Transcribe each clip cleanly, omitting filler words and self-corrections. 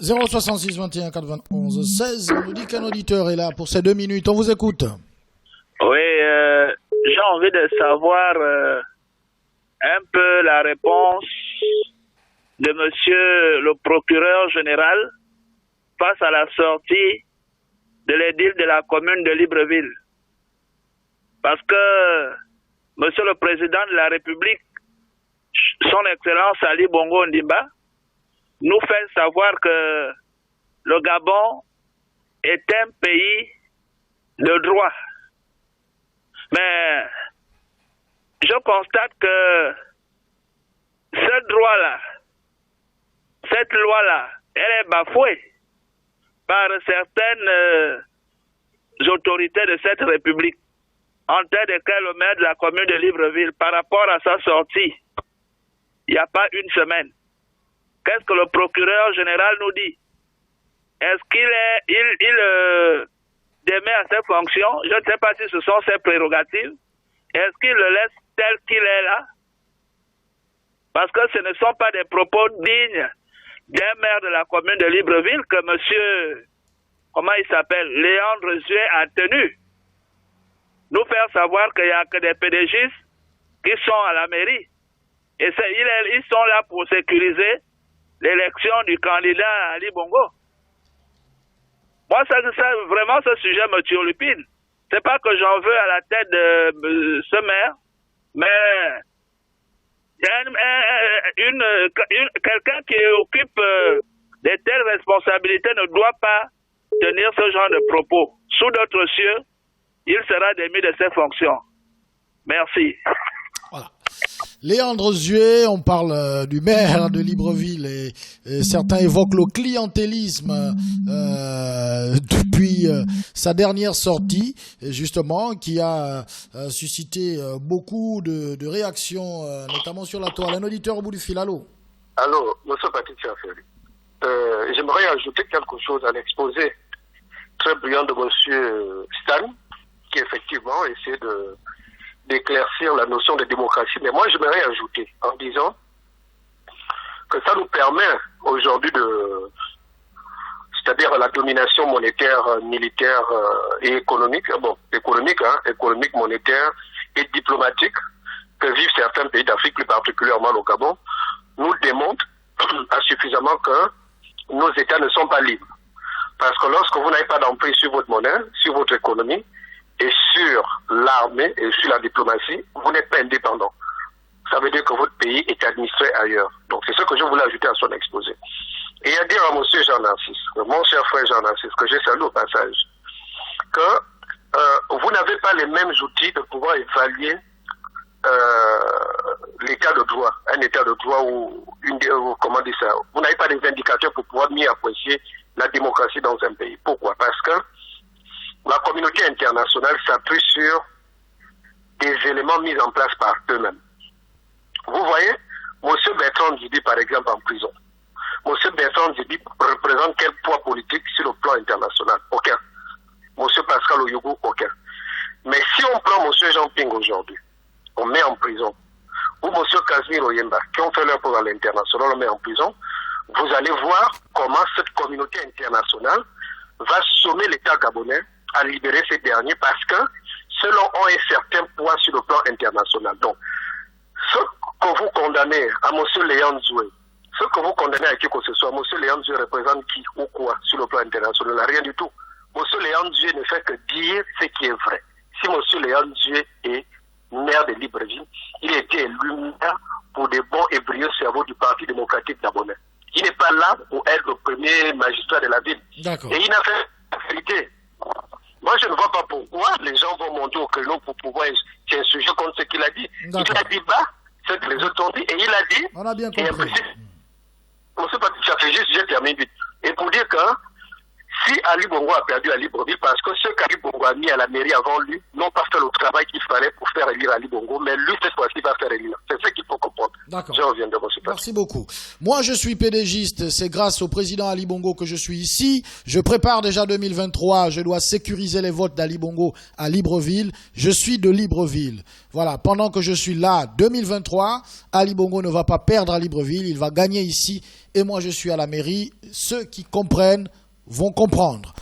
066 21 91 16. On nous dit qu'un auditeur est là pour ces 2 minutes. On vous écoute. Oui, j'ai envie de savoir un peu la réponse de monsieur le procureur général face à la sortie de l'édile de la commune de Libreville. Parce que monsieur le président de la République, son Excellence Ali Bongo Ondimba, nous fait savoir que le Gabon est un pays de droit. Mais je constate que ce droit-là, cette loi-là, elle est bafouée par certaines autorités de cette République, en tête desquelles le maire de la commune de Libreville, par rapport à sa sortie, il n'y a pas une semaine. Qu'est-ce que le procureur général nous dit? Est-ce qu'il démet à ses fonctions? Je ne sais pas si ce sont ses prérogatives. Est-ce qu'il le laisse tel qu'il est là? Parce que ce ne sont pas des propos dignes d'un maire de la commune de Libreville que monsieur, comment il s'appelle, Léandre Zué a tenu. Nous faire savoir qu'il n'y a que des PDGistes qui sont à la mairie. Et ils sont là pour sécuriser l'élection du candidat Ali Bongo. Moi, vraiment, ce sujet me turlupine. C'est pas que j'en veux à la tête de ce maire, mais quelqu'un qui occupe de telles responsabilités ne doit pas tenir ce genre de propos. Sous d'autres cieux, il sera démis de ses fonctions. Merci. Voilà. Léandre Zué, on parle du maire de Libreville et certains évoquent le clientélisme depuis sa dernière sortie, justement, qui a suscité beaucoup de réactions, notamment sur la toile. Un auditeur au bout du fil, allô? Allô, monsieur Patricia Ferry. J'aimerais ajouter quelque chose à l'exposé très brillant de monsieur Stan, qui effectivement essaie d'éclaircir la notion de démocratie. Mais moi, j'aimerais ajouter en disant que ça nous permet aujourd'hui c'est-à-dire la domination monétaire, militaire et économique, économique, monétaire et diplomatique que vivent certains pays d'Afrique, plus particulièrement le Gabon, nous démontre suffisamment que nos États ne sont pas libres. Parce que lorsque vous n'avez pas d'emprise sur votre monnaie, sur votre économie, et sur l'armée et sur la diplomatie, vous n'êtes pas indépendant. Ça veut dire que votre pays est administré ailleurs. Donc c'est ce que je voulais ajouter à son exposé. Et à dire à monsieur Jean-Narcisse, mon cher frère Jean-Narcisse, que j'ai salué au passage, que vous n'avez pas les mêmes outils de pouvoir évaluer l'état de droit. Un état de droit ou comment dire ça, vous n'avez pas des indicateurs pour pouvoir mieux apprécier la démocratie dans un pays. Pourquoi? Parce que la communauté internationale s'appuie sur des éléments mis en place par eux-mêmes. Vous voyez, M. Bertrand Djibi, par exemple, en prison. M. Bertrand Djibi représente quel poids politique sur le plan international? Aucun. M. Pascal Oyogo, aucun. Mais si on prend M. Jean Ping aujourd'hui, on met en prison, ou M. Casimir Oyemba, qui ont fait leur preuve à l'international, on met en prison, vous allez voir comment cette communauté internationale va sommer l'État gabonais à libérer ces derniers parce que selon ont un certain poids sur le plan international. Donc, ce que vous condamnez à M. Léandre Zué, ce que vous condamnez à qui que ce soit, M. Léandre Zué représente qui ou quoi sur le plan international? Rien du tout. M. Léandre Zué ne fait que dire ce qui est vrai. Si M. Léandre Zué est maire de Libreville, il était élu maire pour des bons et brillants cerveaux du Parti démocratique gabonais. Il n'est pas là pour être le premier magistrat de la ville. D'accord. Et il n'a fait la vérité. Moi, je ne vois pas pourquoi les gens vont monter au créneau pour pouvoir s'insurger contre ce qu'il a dit. D'accord. Il a dit bas ce que les autres ont dit et il a dit. On a bien compris. Monsieur Patrick, j'ai terminé vite. Et pour dire que si Ali Bongo a perdu à Libreville, parce que ceux qu'Ali Bongo a mis à la mairie avant lui n'ont pas fait le travail qu'il fallait pour faire élire Ali Bongo, mais lui, cette fois-ci, va faire élire. C'est ce qu'il faut comprendre. D'accord. Je reviens de mon super. Merci beaucoup. Moi, je suis pédégiste. C'est grâce au président Ali Bongo que je suis ici. Je prépare déjà 2023. Je dois sécuriser les votes d'Ali Bongo à Libreville. Je suis de Libreville. Voilà. Pendant que je suis là, 2023, Ali Bongo ne va pas perdre à Libreville. Il va gagner ici. Et moi, je suis à la mairie. Ceux qui comprennent vont comprendre.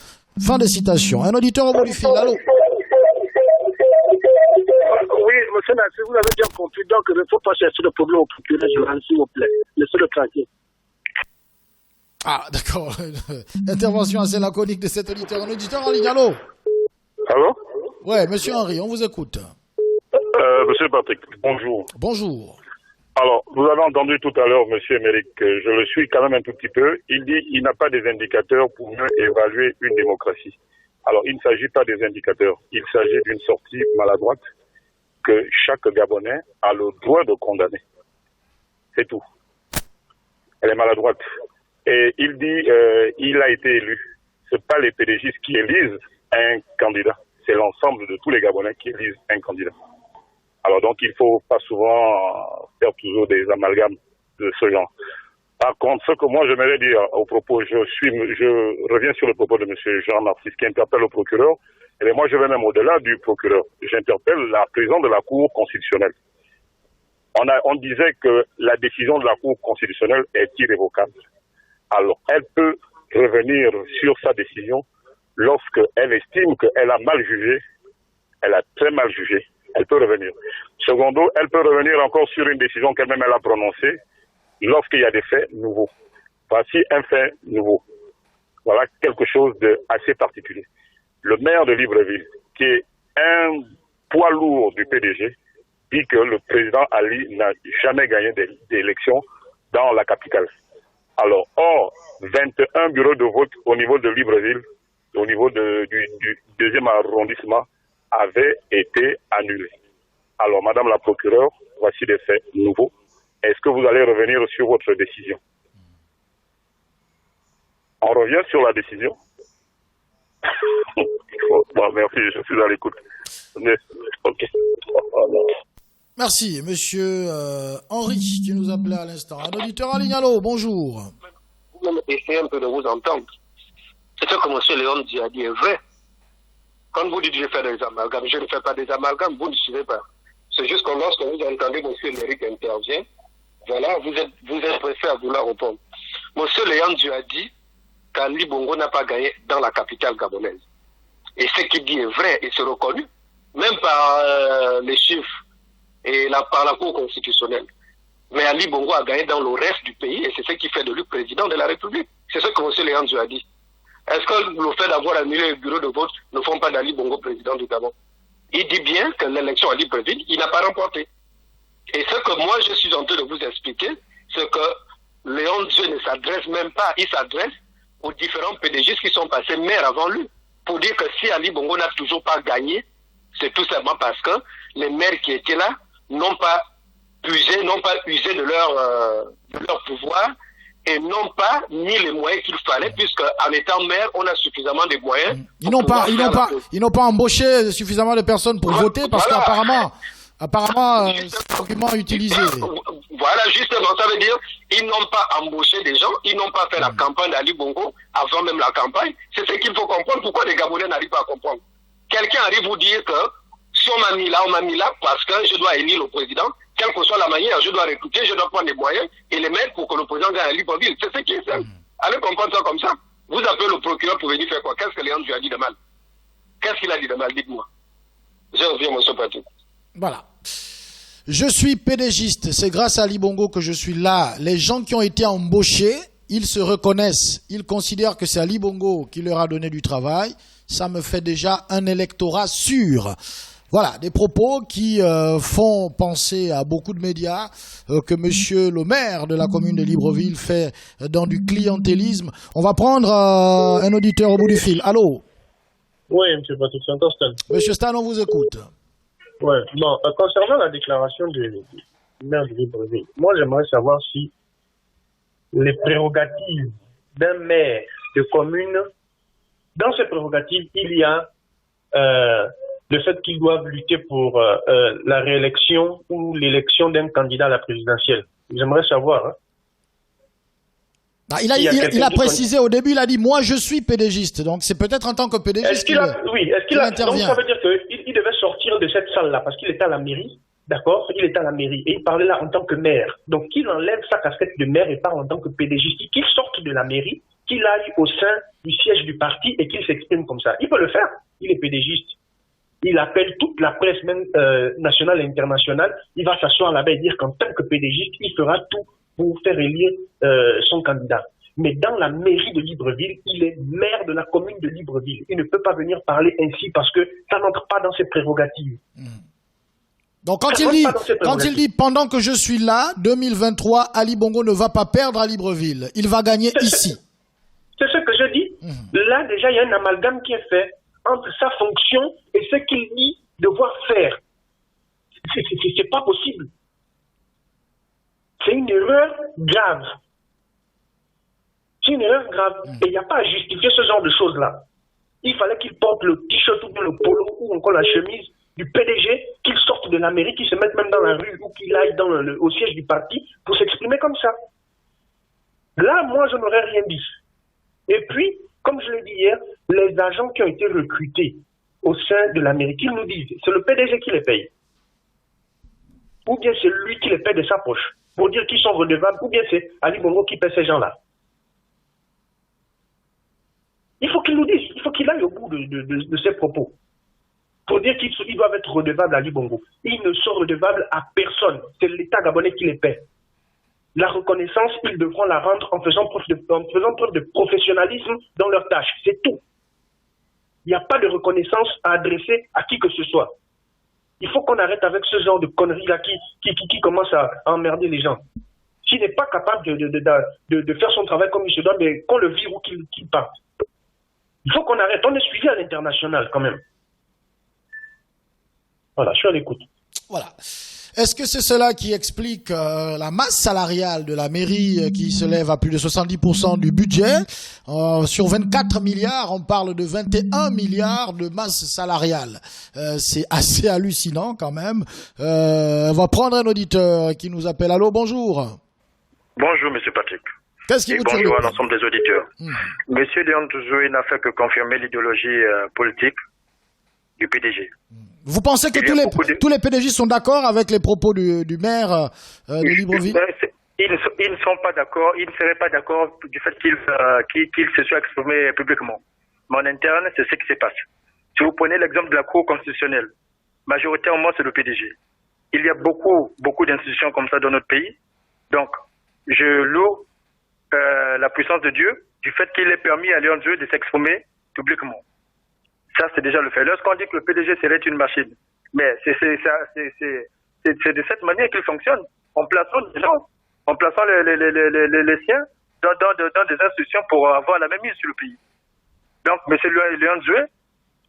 Fin de citation. Un auditeur au bout du fil. Allô? Oui, monsieur Nassi, vous avez bien compris. Donc, il ne faut pas chercher le problème au procureur, s'il vous plaît. Laissez-le tranquille. Ah, d'accord. Intervention assez laconique de cet auditeur. Un auditeur en ligne. Allô? Allô? Ouais, monsieur Henri, on vous écoute. Monsieur Patrick, bonjour. Bonjour. Alors, vous avez entendu tout à l'heure, monsieur Émeric, je le suis quand même un tout petit peu. Il dit qu'il n'a pas des indicateurs pour mieux évaluer une démocratie. Alors, il ne s'agit pas des indicateurs. Il s'agit d'une sortie maladroite que chaque Gabonais a le droit de condamner. C'est tout. Elle est maladroite. Et il dit il a été élu. C'est pas les pédégistes qui élisent un candidat. C'est l'ensemble de tous les Gabonais qui élisent un candidat. Alors donc, il faut pas souvent faire toujours des amalgames de ce genre. Par contre, ce que moi j'aimerais dire au propos, je reviens sur le propos de monsieur Jean-Narcisse qui interpelle le procureur. Et moi, je vais même au-delà du procureur. J'interpelle la présidente de la Cour constitutionnelle. On disait que la décision de la Cour constitutionnelle est irrévocable. Alors, elle peut revenir sur sa décision lorsqu'elle estime qu'elle a mal jugé, elle a très mal jugé. Elle peut revenir. Secondo, elle peut revenir encore sur une décision qu'elle-même elle a prononcée lorsqu'il y a des faits nouveaux. Voici un fait nouveau. Voilà quelque chose d'assez particulier. Le maire de Libreville, qui est un poids lourd du PDG, dit que le président Ali n'a jamais gagné d'élection dans la capitale. Alors, or, 21 bureaux de vote au niveau de Libreville, au niveau du deuxième arrondissement, avait été annulé. Alors, madame la procureure, voici des faits nouveaux. Est-ce que vous allez revenir sur votre décision? On revient sur la décision. Bon, merci, je suis à l'écoute. Ok. Merci, monsieur Henri, qui nous appelait à l'instant. Un auditeur en ligne, allô, bonjour. Vous essayez un peu de vous entendre. C'est ce que monsieur Léon a dit est vrai. Quand vous dites je fais des amalgames, je ne fais pas des amalgames, vous ne suivez pas. C'est juste que lorsque vous entendez M. Léry qui intervient, voilà, vous êtes pressé à vouloir répondre. M. Léon a dit qu'Ali Bongo n'a pas gagné dans la capitale gabonaise. Et ce qu'il dit est vrai et c'est reconnu, même par les chiffres et par la Cour constitutionnelle. Mais Ali Bongo a gagné dans le reste du pays et c'est ce qui fait de lui président de la République. C'est ce que M. Léon a dit. Est-ce que le fait d'avoir annulé le bureau de vote ne font pas d'Ali Bongo président du Gabon? Il dit bien que l'élection à Libreville, il n'a pas remporté. Et ce que moi je suis en train de vous expliquer, c'est que Léon Dieu ne s'adresse même pas, il s'adresse aux différents PDG qui sont passés maires avant lui, pour dire que si Ali Bongo n'a toujours pas gagné, c'est tout simplement parce que les maires qui étaient là n'ont pas usé de leur pouvoir et n'ont pas mis les moyens qu'il fallait, puisque en étant maire, on a suffisamment de moyens. Ils n'ont pas embauché suffisamment de personnes pour voter parce qu'apparemment, c'est l'argument utilisé. Voilà, justement, ça veut dire ils n'ont pas embauché des gens, ils n'ont pas fait la campagne d'Ali Bongo avant même la campagne. C'est ce qu'il faut comprendre. Pourquoi les Gabonais n'arrivent pas à comprendre? Quelqu'un arrive vous dire que si on m'a mis là parce que je dois élire le président, quelle que soit la manière, je dois recruter, je dois prendre les moyens et les mettre pour que le président gagne à Libreville. C'est ce qui est simple. Allez comprendre ça comme ça. Vous appelez le procureur pour venir faire quoi? Qu'est-ce que Léon lui a dit de mal? Qu'est-ce qu'il a dit de mal? Dites-moi. Je reviens, monsieur Patrick. Voilà. Je suis pédégiste. C'est grâce à Ali Bongo que je suis là. Les gens qui ont été embauchés, ils se reconnaissent. Ils considèrent que c'est Ali Bongo qui leur a donné du travail. Ça me fait déjà un électorat sûr. Voilà, des propos qui font penser à beaucoup de médias que monsieur le maire de la commune de Libreville fait dans du clientélisme. On va prendre un auditeur au bout du fil. Allô? Oui, monsieur Patrick, c'est encore Stan. Monsieur Stan, on vous écoute. Oui, bon, concernant la déclaration du maire de Libreville, moi j'aimerais savoir si les prérogatives d'un maire de commune Dans ces prérogatives, il y a le fait qu'ils doivent lutter pour la réélection ou l'élection d'un candidat à la présidentielle. J'aimerais savoir. Hein. Ah, il a précisé au début, il a dit moi je suis PDGiste, donc c'est peut-être en tant que PDGiste donc ça veut dire qu'il devait sortir de cette salle-là parce qu'il était à la mairie, d'accord, il était à la mairie et il parlait là en tant que maire. Donc qu'il enlève sa casquette de maire et parle en tant que PDGiste, qu'il sorte de la mairie, qu'il aille au sein du siège du parti et qu'il s'exprime comme ça. Il peut le faire, il est PDGiste. Il appelle toute la presse, même nationale et internationale, il va s'asseoir là-bas et dire qu'en tant que PDGiste, il fera tout pour faire élire son candidat. Mais dans la mairie de Libreville, il est maire de la commune de Libreville. Il ne peut pas venir parler ainsi parce que ça n'entre pas dans ses prérogatives. Donc quand il dit pendant que je suis là, 2023, Ali Bongo ne va pas perdre à Libreville. Il va gagner ici. C'est ce que je dis. Là déjà, il y a un amalgame qui est fait entre sa fonction et ce qu'il dit devoir faire. C'est pas possible. C'est une erreur grave. C'est une erreur grave. Et il n'y a pas à justifier ce genre de choses-là. Il fallait qu'il porte le t-shirt ou le polo ou encore la chemise du PDG, qu'il sorte de la mairie, qu'il se mette même dans la rue ou qu'il aille au siège du parti pour s'exprimer comme ça. Là, moi, je n'aurais rien dit. Et puis, comme je l'ai dit hier, les agents qui ont été recrutés au sein de la mairie, qu'ils nous disent, c'est le PDG qui les paye. Ou bien c'est lui qui les paye de sa poche. Pour dire qu'ils sont redevables, ou bien c'est Ali Bongo qui paie ces gens-là. Il faut qu'il nous dise, il faut qu'il aille au bout de ses propos. Pour dire qu'ils doivent être redevables à Ali Bongo. Ils ne sont redevables à personne. C'est l'État gabonais qui les paie. La reconnaissance, ils devront la rendre en faisant preuve de professionnalisme dans leurs tâches. C'est tout. Il n'y a pas de reconnaissance à adresser à qui que ce soit. Il faut qu'on arrête avec ce genre de conneries-là qui commence à emmerder les gens. S'il n'est pas capable de faire son travail comme il se doit, mais qu'on le vire ou qu'il parte. Il faut qu'on arrête. On est suivi à l'international quand même. Voilà, je suis à l'écoute. Voilà. Est-ce que c'est cela qui explique la masse salariale de la mairie qui se lève à plus de 70% du budget? Sur 24 milliards, on parle de 21 milliards de masse salariale. C'est assez hallucinant quand même. On va prendre un auditeur qui nous appelle. Allô, bonjour. Bonjour, monsieur Patrick. Qu'est-ce qui vous tue? Bonjour à l'ensemble des auditeurs. Monsieur Léon Djouzoué n'a fait que confirmer l'idéologie politique du PDG. Vous pensez que tous les PDG sont d'accord avec les propos du maire de Libreville? Ils ne sont pas d'accord, ils ne seraient pas d'accord du fait qu'ils se soient exprimés publiquement. Mais en interne, c'est ce qui se passe. Si vous prenez l'exemple de la Cour constitutionnelle, majoritairement c'est le PDG. Il y a beaucoup d'institutions comme ça dans notre pays. Donc, je loue la puissance de Dieu du fait qu'il ait permis à Léon Djouzoué de s'exprimer publiquement. Ça, c'est déjà le fait. Lorsqu'on dit que le PDG serait une machine, mais c'est de cette manière qu'il fonctionne, en plaçant des gens, en plaçant les siens dans des institutions pour avoir la même mise sur le pays. Donc, M. Léon Djouzoué,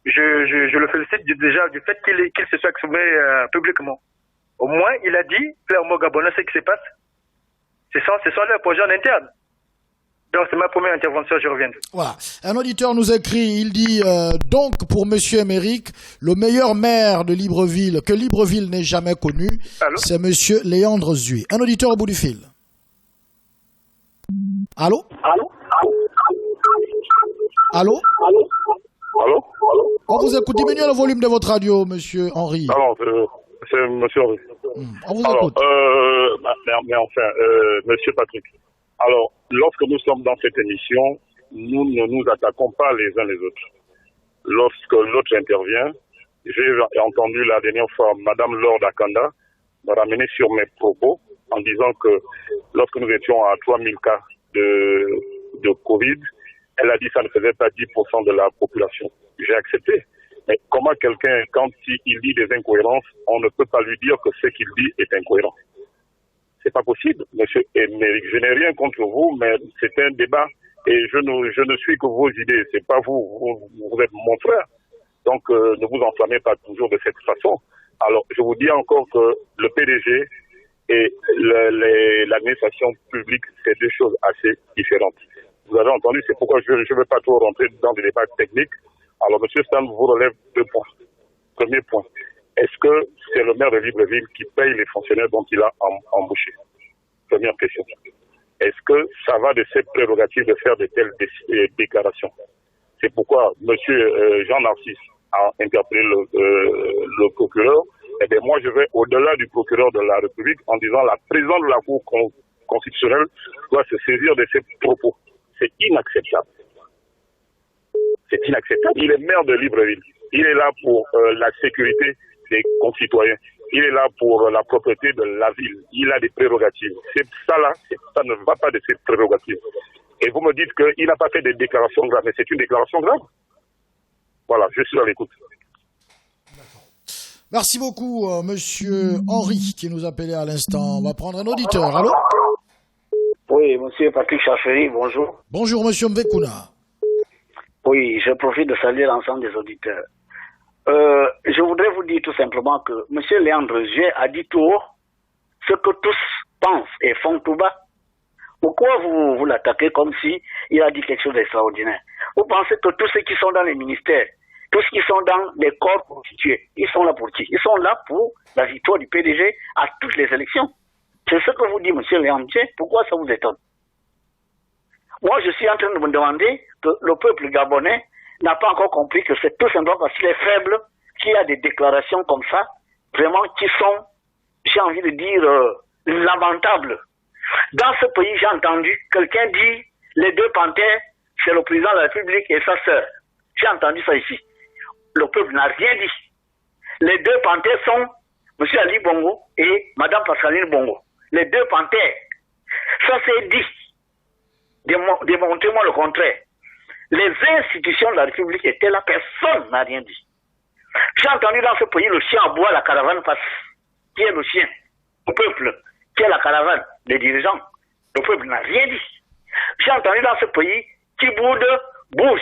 je le félicite déjà du fait qu'il se soit exprimé publiquement. Au moins, il a dit clairement au Gabonais ce qui se passe. Ce sont leurs projets en interne. Donc, c'est ma première intervention, je reviens. Voilà. Un auditeur nous écrit, il dit donc pour Monsieur Émeric, le meilleur maire de Libreville, que Libreville n'ait jamais connu, c'est Monsieur Léandre Djouzoué. Un auditeur au bout du fil. Allô? Allô? Allô? Allô? On vous écoute. Diminuez le volume de votre radio, Monsieur Henri. Alors, c'est Monsieur Henri. On vous écoute. Mais enfin, Monsieur Patrick. Alors, lorsque nous sommes dans cette émission, nous ne nous attaquons pas les uns les autres. Lorsque l'autre intervient, j'ai entendu la dernière fois Madame Lord Akanda me ramener sur mes propos en disant que lorsque nous étions à 3000 cas de Covid, elle a dit que ça ne faisait pas 10% de la population. J'ai accepté. Mais comment quelqu'un, quand il dit des incohérences, on ne peut pas lui dire que ce qu'il dit est incohérent? C'est pas possible, monsieur Émeric. Je n'ai rien contre vous, mais c'est un débat et je ne suis que vos idées. C'est pas vous. Vous êtes mon frère. Donc, ne vous enflammez pas toujours de cette façon. Alors, je vous dis encore que le PDG et l'administration publique, c'est deux choses assez différentes. Vous avez entendu, c'est pourquoi je ne veux pas trop rentrer dans des débats techniques. Alors, M. Stan vous relève 2 points. Premier point, est-ce que c'est le maire de Libreville qui paye les fonctionnaires dont il a embauché? Première question. Est-ce que ça va de ses prérogatives de faire de telles déclarations? C'est pourquoi M. Jean-Narcisse a interpellé le procureur. Eh bien, moi, je vais au-delà du procureur de la République en disant la présidente de la Cour constitutionnelle doit se saisir de ses propos. C'est inacceptable. C'est inacceptable. Il est maire de Libreville. Il est là pour la sécurité des concitoyens. Il est là pour la propreté de la ville. Il a des prérogatives. C'est ça là, ça ne va pas de ses prérogatives. Et vous me dites qu'il n'a pas fait des déclarations graves, mais c'est une déclaration grave. Voilà, je suis à l'écoute. Merci beaucoup, monsieur Henri, qui nous appelait à l'instant. On va prendre un auditeur. Allô? Oui, monsieur Patrick Chaffery, bonjour. Bonjour, monsieur Mvekuna. Oui, je profite de saluer l'ensemble des auditeurs. Je voudrais vous dire tout simplement que monsieur Léandre G a dit tout haut ce que tous pensent et font tout bas. Pourquoi vous l'attaquez comme si il a dit quelque chose d'extraordinaire? Vous pensez que tous ceux qui sont dans les ministères, tous ceux qui sont dans les corps constitués, ils sont là pour qui? Ils sont là pour la victoire du PDG à toutes les élections. C'est ce que vous dit monsieur Léandre G. Pourquoi ça vous étonne? Moi, je suis en train de me demander que le peuple gabonais n'a pas encore compris que c'est tout simplement parce qu'il est faible qu'il y a des déclarations comme ça, vraiment qui sont, j'ai envie de dire, lamentables. Dans ce pays, j'ai entendu quelqu'un dire les 2 panthères, c'est le président de la République et sa sœur. J'ai entendu ça ici. Le peuple n'a rien dit. Les 2 panthères sont M. Ali Bongo et Mme Pascaline Bongo. Les 2 panthères. Ça c'est dit. Démontrez-moi le contraire. Les institutions de la République étaient là, personne n'a rien dit. J'ai entendu dans ce pays le chien aboie, la caravane passe. Qui est le chien? Le peuple. Qui est la caravane? Les dirigeants. Le peuple n'a rien dit. J'ai entendu dans ce pays qui boude, bouge.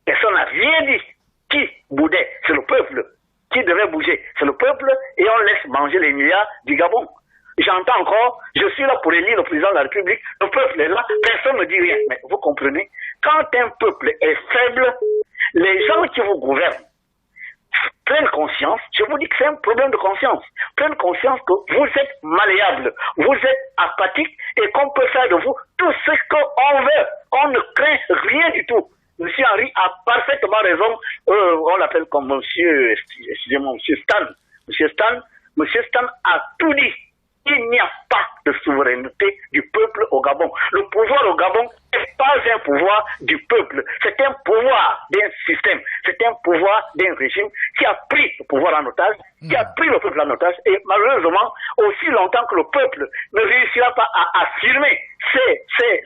Personne n'a rien dit. Qui boudait? C'est le peuple. Qui devait bouger? C'est le peuple et on laisse manger les milliards du Gabon. J'entends encore, je suis là pour élire le président de la République, le peuple est là, personne ne dit rien. Mais vous comprenez, quand un peuple est faible, les gens qui vous gouvernent prennent conscience, je vous dis que c'est un problème de conscience, prennent conscience que vous êtes malléable, vous êtes apathique et qu'on peut faire de vous tout ce qu'on veut, on ne craint rien du tout. Monsieur Henri a parfaitement raison, on l'appelle comme monsieur, excusez-moi, monsieur Stan a tout dit. Il n'y a pas de souveraineté du peuple au Gabon. Le pouvoir au Gabon n'est pas un pouvoir du peuple. C'est un pouvoir d'un système. C'est un pouvoir d'un régime qui a pris le pouvoir en otage, qui a pris le peuple en otage. Et malheureusement, aussi longtemps que le peuple ne réussira pas à affirmer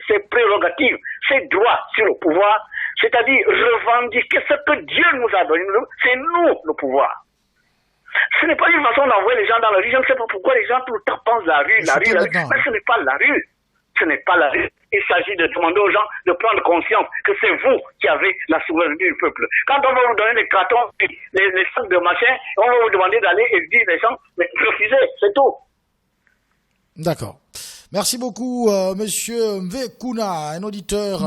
ses prérogatives, ses droits sur le pouvoir, c'est-à-dire revendiquer ce que Dieu nous a donné, c'est nous le pouvoir. Ce n'est pas une façon d'envoyer les gens dans la rue. Je ne sais pas pourquoi les gens tout le temps pensent la rue. Mais ce n'est pas la rue. Ce n'est pas la rue. Il s'agit de demander aux gens de prendre conscience que c'est vous qui avez la souveraineté du peuple. Quand on va vous donner les cartons, les sacs de machin, on va vous demander d'aller et dire les gens, mais refusez, c'est tout. D'accord. Merci beaucoup, monsieur Mvekuna, un auditeur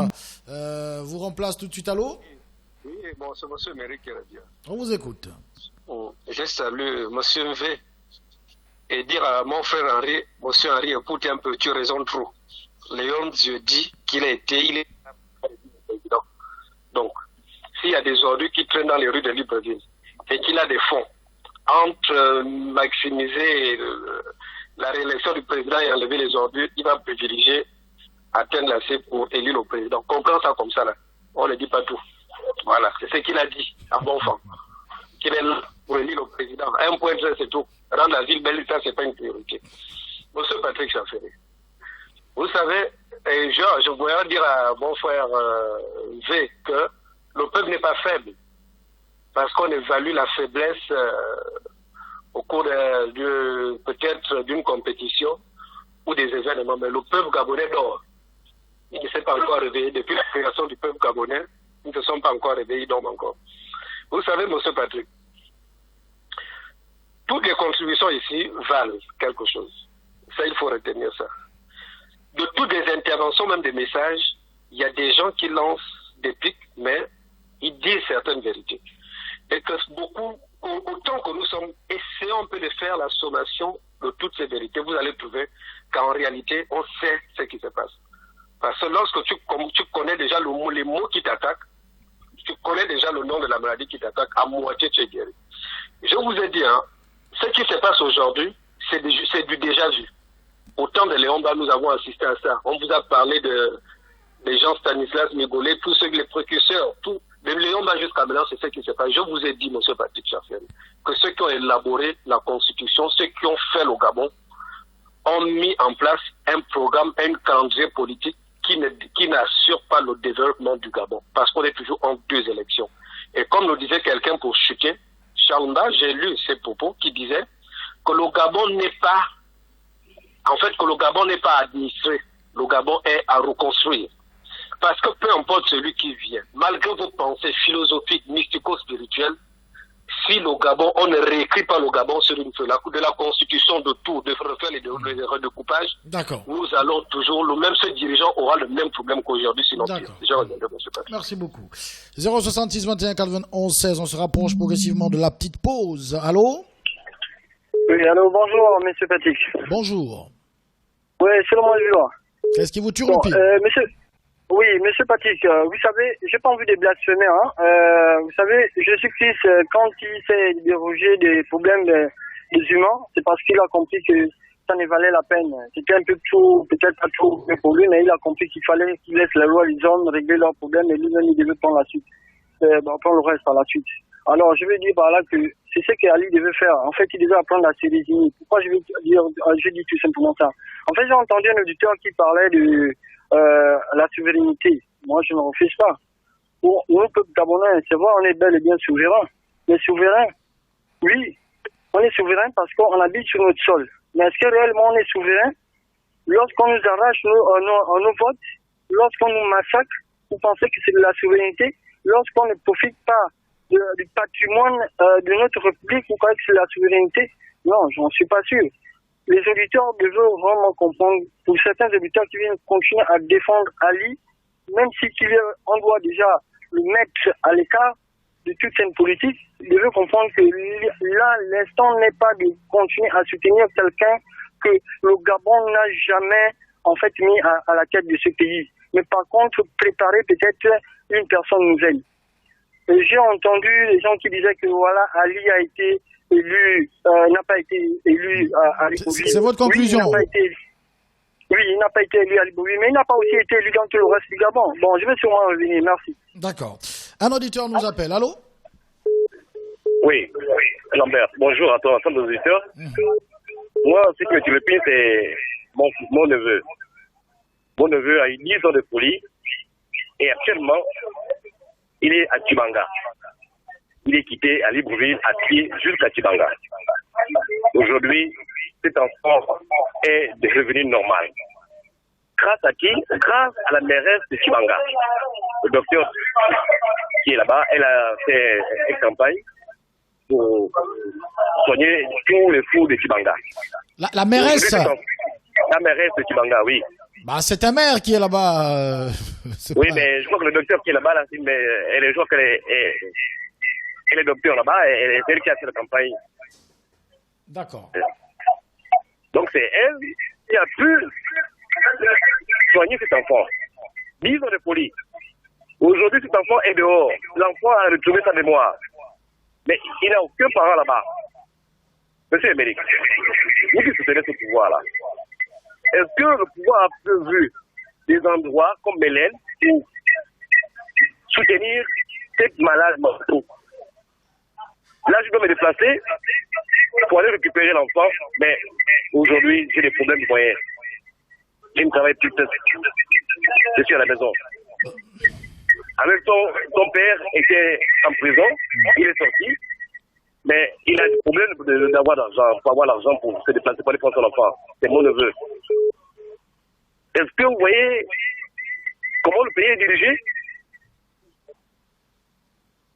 vous remplace tout de suite. Allô? Oui, bon, c'est monsieur Méric qui revient. On vous écoute. Je salue monsieur Mvé et dire à mon frère Henri, monsieur Henri, écoute un peu, tu as raison trop. Léon Dieu dit qu'il il est président. Donc, s'il y a des ordures qui traînent dans les rues de Libreville et qu'il a des fonds entre maximiser la réélection du président et enlever les ordures, il va privilégier atteindre la C pour élire le président. Comprends ça comme ça là. On ne dit pas tout. Voilà, c'est ce qu'il a dit à bon fond. Qu'il est là pour élire le président. 1,3, c'est tout. Rendre la ville belle, ça, c'est pas une priorité. Monsieur Patrick Chaffery, vous savez, je voudrais dire à mon frère V que le peuple n'est pas faible. Parce qu'on évalue la faiblesse au cours peut-être d'une compétition ou des événements. Mais le peuple gabonais dort. Il ne s'est pas encore réveillé. Depuis la création du peuple gabonais, ils ne se sont pas encore réveillés, ils dorment encore. Vous savez, monsieur Patrick, toutes les contributions ici valent quelque chose. Ça, il faut retenir ça. De toutes les interventions, même des messages, il y a des gens qui lancent des pics, mais ils disent certaines vérités. Et que beaucoup, autant que nous sommes, essayons un peu de faire la sommation de toutes ces vérités, vous allez trouver qu'en réalité, on sait ce qui se passe. Parce que lorsque tu connais déjà les mots qui t'attaquent, tu connais déjà le nom de la maladie qui t'attaque, à moitié tu es guéri. Je vous ai dit, ce qui se passe aujourd'hui, c'est du déjà vu. Au temps de Léon Bas, nous avons assisté à ça. On vous a parlé des gens Stanislas Migolet, tous ceux, les précurseurs, tout. De Léon Bas jusqu'à maintenant, c'est ce qui se passe. Je vous ai dit, M. Patrick Chaffel, que ceux qui ont élaboré la Constitution, ceux qui ont fait le Gabon, ont mis en place un programme, un calendrier politique qui n'assure pas le développement du Gabon. Parce qu'on est toujours en 2 élections. Et comme le disait quelqu'un pour chuter, Charlanda, j'ai lu ses propos qui disaient que le Gabon n'est pas, que le Gabon n'est pas administré. Le Gabon est à reconstruire. Parce que peu importe celui qui vient, malgré vos pensées philosophiques, mystico-spirituelles, si le Gabon, on ne réécrit pas le Gabon sur une feuille de la constitution de tout, de refaire les redécoupages, nous allons toujours, le même seul dirigeant aura le même problème qu'aujourd'hui, sinon pire. Merci beaucoup. 066 21 91 16, on se rapproche progressivement de la petite pause. Allô? Oui, allô, bonjour, monsieur Patrick. Bonjour. Oui, c'est le bonjour. Qu'est-ce qui vous tue, Rupi? Oui, monsieur Patrick, vous savez, j'ai pas envie de blasphémer, vous savez, Jésus-Christ, quand il s'est dérogé des problèmes des humains, c'est parce qu'il a compris que ça ne valait la peine. C'était un peu trop, peut-être pas trop pour lui, mais il a compris qu'il fallait qu'il laisse la loi, les hommes régler leurs problèmes et lui-même il devait prendre la suite, prendre le reste par la suite. Alors, je veux dire par là que c'est ce qu'Ali devait faire. En fait, il devait apprendre la cérémonie. Pourquoi je dis tout simplement ça? En fait, j'ai entendu un auditeur qui parlait de la souveraineté. Moi, je ne refuse pas. Pour nous, peuple gabonais, c'est vrai, on est bel et bien souverain. Mais souverain, oui, on est souverain parce qu'on habite sur notre sol. Mais est-ce que réellement on est souverain? Lorsqu'on nous arrache nos votes, lorsqu'on nous massacre, vous pensez que c'est de la souveraineté? Lorsqu'on ne profite pas du patrimoine de notre République, vous croyez que c'est de la souveraineté? Non, j'en suis pas sûr. Les auditeurs devaient vraiment comprendre, pour certains auditeurs qui viennent continuer à défendre Ali, même si on doit déjà le mettre à l'écart de toute scène politique, ils devaient comprendre que là, l'instant n'est pas de continuer à soutenir quelqu'un que le Gabon n'a jamais en fait mis à la tête de ce pays. Mais par contre, préparer peut-être une personne nouvelle. J'ai entendu les gens qui disaient que voilà, Ali a été élu, n'a pas été élu à Libreville. C'est votre conclusion? Oui, il n'a pas été élu à Libreville, mais il n'a pas aussi été élu dans tout le reste du Gabon. Bon, je vais sûrement revenir, merci. D'accord. Un auditeur nous appelle, allô? Oui, Lambert, bonjour à toi, ensemble des auditeurs. Moi, ce qui me turlupine, c'est mon neveu. Mon neveu a eu 10 ans de folie et actuellement, il est à Tibanga. Il est quitté à Libreville à pied jusqu'à Tibanga. Aujourd'hui, cet enfant est devenu normal. Grâce à qui? Grâce à la mairesse de Tibanga. Le docteur qui est là-bas, elle a fait une campagne pour soigner tous les fous de Tibanga. La mairesse? La mairesse de Tibanga, oui. Bah, c'est un maire qui est là-bas. Oui, pas... mais je crois que le docteur qui est là-bas, là, elle est, je crois qu'elle est docteur là-bas, et c'est elle qui a fait la campagne. D'accord. Donc c'est elle qui a pu soigner cet enfant. 10 ans de folie. Aujourd'hui, cet enfant est dehors. L'enfant a retrouvé sa mémoire. Mais il n'a aucun parent là-bas. Monsieur Émeric, vous qui soutenez ce pouvoir-là, est-ce que le pouvoir a prévu des endroits comme Mélène pour soutenir cette malade mortelle? Là, je dois me déplacer pour aller récupérer l'enfant, mais aujourd'hui, j'ai des problèmes de moyens. Je ne travaille plus, je suis à la maison. En même temps, son père était en prison, il est sorti, mais il a des problèmes d'avoir l'argent, pour avoir l'argent pour se déplacer, pour aller prendre son enfant. C'est mon neveu. Est-ce que vous voyez comment le pays est dirigé?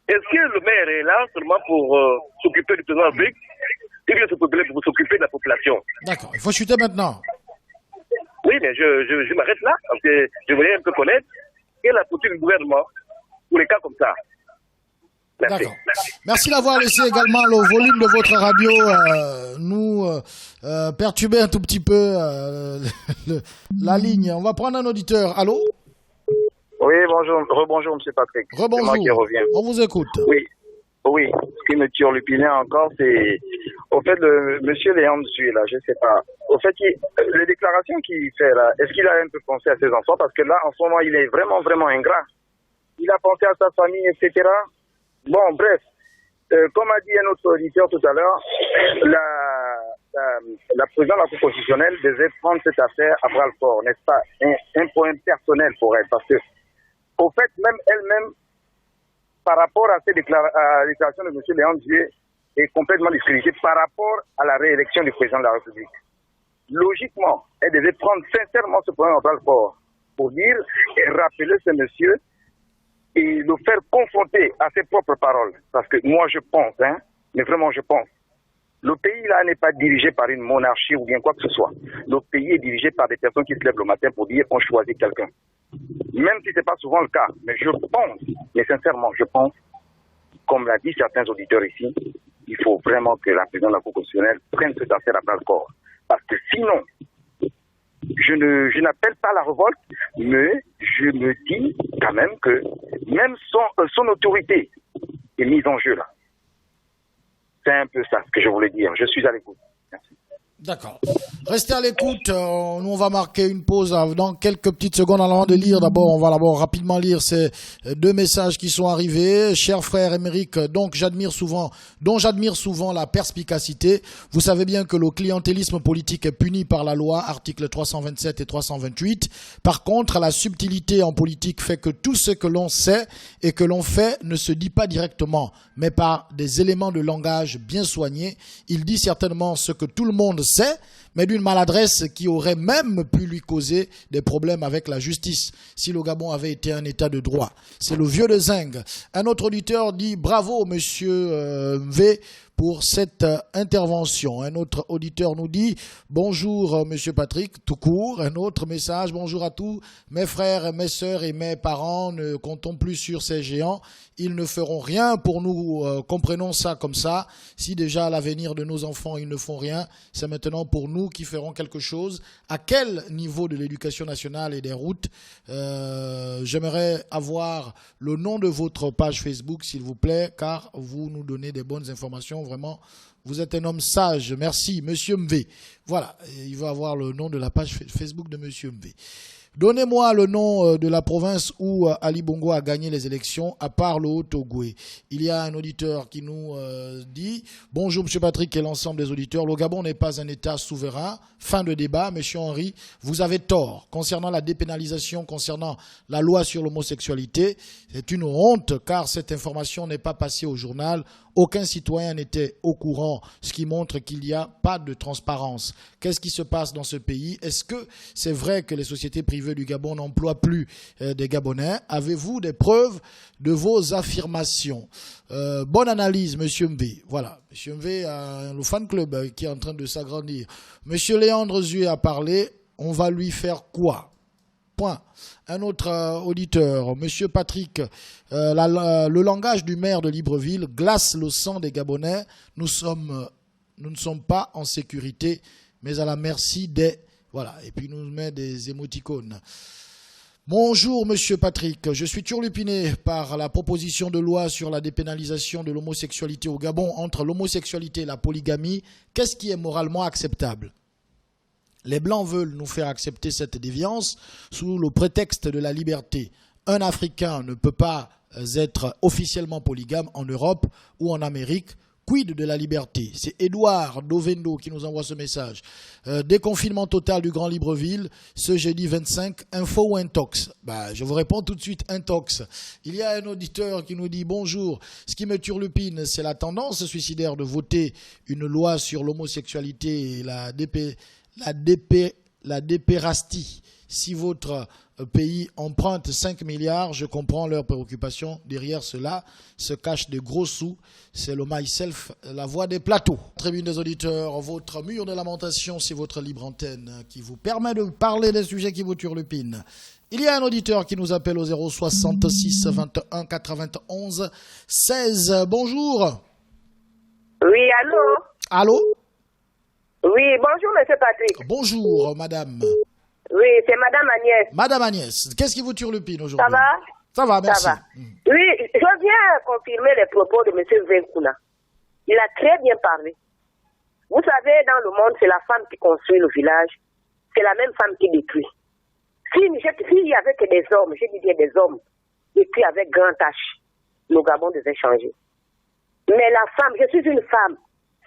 Est-ce que le maire est là seulement pour s'occuper du président de la République? Il vient pour s'occuper de la population. D'accord, il faut chuter maintenant. Oui, mais je m'arrête là, parce que je voulais un peu connaître Quelle est la politique du gouvernement pour les cas comme ça? Merci. D'accord. Merci d'avoir laissé également le volume de votre radio nous perturber un tout petit peu la ligne. On va prendre un auditeur. Allô? Oui, bonjour. Rebonjour, M. Patrick. Rebonjour. C'est moi qui reviens. On vous écoute. Oui. Ce qui me turlupinait encore, c'est au fait le monsieur Léon Dué, là, je sais pas. Au fait, les déclarations qu'il fait là, est-ce qu'il a un peu pensé à ses enfants? Parce que là, en ce moment, il est vraiment, vraiment ingrat. Il a pensé à sa famille, etc. Bon, bref. Comme a dit un autre auditeur tout à l'heure, la présidente de la Cour constitutionnelle devait prendre cette affaire à bras le corps, n'est-ce pas? Un point personnel pour elle, parce que, au fait, même elle-même, par rapport à la déclaration de M. Léon Dué, est complètement discréditée par rapport à la réélection du président de la République. Logiquement, elle devait prendre sincèrement ce point à bras le corps pour dire et rappeler ce monsieur et le faire confronter à ses propres paroles. Parce que moi, je pense, mais vraiment je pense, le pays là n'est pas dirigé par une monarchie ou bien quoi que ce soit. Le pays est dirigé par des personnes qui se lèvent le matin pour dire qu'on choisit quelqu'un. Même si ce n'est pas souvent le cas, mais je pense, mais sincèrement, je pense, comme l'a dit certains auditeurs ici, il faut vraiment que la présidente de la Cour constitutionnelle prenne cette affaire à bras le corps. Parce que sinon, je n'appelle pas la révolte, mais je me dis quand même que même son autorité est mise en jeu là. C'est un peu ça que je voulais dire. Je suis à l'écoute. Merci. D'accord. Restez à l'écoute. Nous, on va marquer une pause dans quelques petites secondes avant de lire. On va d'abord rapidement lire ces deux messages qui sont arrivés. Cher frère Émeric, dont j'admire souvent la perspicacité. Vous savez bien que le clientélisme politique est puni par la loi, articles 327 et 328. Par contre, la subtilité en politique fait que tout ce que l'on sait et que l'on fait ne se dit pas directement, mais par des éléments de langage bien soignés. Il dit certainement ce que tout le monde sait, mais d'une maladresse qui aurait même pu lui causer des problèmes avec la justice si le Gabon avait été un état de droit. C'est le vieux de Zing. Un autre auditeur dit bravo monsieur V pour cette intervention. Un autre auditeur nous dit bonjour monsieur Patrick, tout court. Un autre message, bonjour à tous mes frères, mes sœurs et mes parents, ne comptons plus sur ces géants. Ils ne feront rien pour nous, comprenons ça comme ça. Si déjà à l'avenir de nos enfants ils ne font rien, c'est maintenant pour nous qui ferons quelque chose. À quel niveau de l'éducation nationale et des routes? J'aimerais avoir le nom de votre page Facebook s'il vous plaît, car vous nous donnez des bonnes informations. Vraiment, vous êtes un homme sage. Merci, Monsieur MV. Voilà, il va avoir le nom de la page Facebook de Monsieur MV. Donnez-moi le nom de la province où Ali Bongo a gagné les élections, à part le Haut-Ogoué. Il y a un auditeur qui nous dit « Bonjour M. Patrick et l'ensemble des auditeurs. Le Gabon n'est pas un État souverain. » Fin de débat. M. Henry, vous avez tort. Concernant la dépénalisation, concernant la loi sur l'homosexualité, c'est une honte car cette information n'est pas passée au journal. Aucun citoyen n'était au courant, ce qui montre qu'il n'y a pas de transparence. Qu'est-ce qui se passe dans ce pays? Est-ce que c'est vrai que les sociétés privées du Gabon n'emploient plus des Gabonais? Avez-vous des preuves de vos affirmations? Bonne analyse, Monsieur MV. Voilà, Monsieur MV a le fan club qui est en train de s'agrandir. Monsieur Léandre Zué a parlé, on va lui faire quoi? Point. Un autre auditeur, Monsieur Patrick, le langage du maire de Libreville glace le sang des Gabonais. Nous ne sommes pas en sécurité, mais à la merci des... Voilà, et puis nous met des émoticônes. Bonjour Monsieur Patrick, je suis turlupiné par la proposition de loi sur la dépénalisation de l'homosexualité au Gabon. Entre l'homosexualité et la polygamie, qu'est-ce qui est moralement acceptable? Les Blancs veulent nous faire accepter cette déviance sous le prétexte de la liberté. Un Africain ne peut pas être officiellement polygame en Europe ou en Amérique. Quid de la liberté? C'est Edouard Dovendo qui nous envoie ce message. Déconfinement total du Grand Libreville, ce jeudi 25, info ou intox? Je vous réponds tout de suite, intox. Il y a un auditeur qui nous dit bonjour. Ce qui me turlupine, c'est la tendance suicidaire de voter une loi sur l'homosexualité et la dépérastie. Si votre pays emprunte 5 milliards, je comprends leurs préoccupations. Derrière cela se cachent de gros sous. C'est le myself, la voix des plateaux. Tribune des auditeurs, votre mur de lamentation, c'est votre libre antenne qui vous permet de parler des sujets qui vous turlupinent. Il y a un auditeur qui nous appelle au 066 21 91 16. Bonjour. Oui, allô? Allô? Oui, bonjour, monsieur Patrick. Bonjour, madame. Oui, c'est madame Agnès. Madame Agnès, qu'est-ce qui vous turlupine aujourd'hui? Ça va? Ça va, merci. Ça va. Oui, je viens confirmer les propos de monsieur Venkuna. Il a très bien parlé. Vous savez, dans le monde, c'est la femme qui construit le village. C'est la même femme qui détruit. S'il y avait que des hommes, je dis bien des hommes, et puis avec grand H, le Gabon devait changer. Mais la femme, je suis une femme,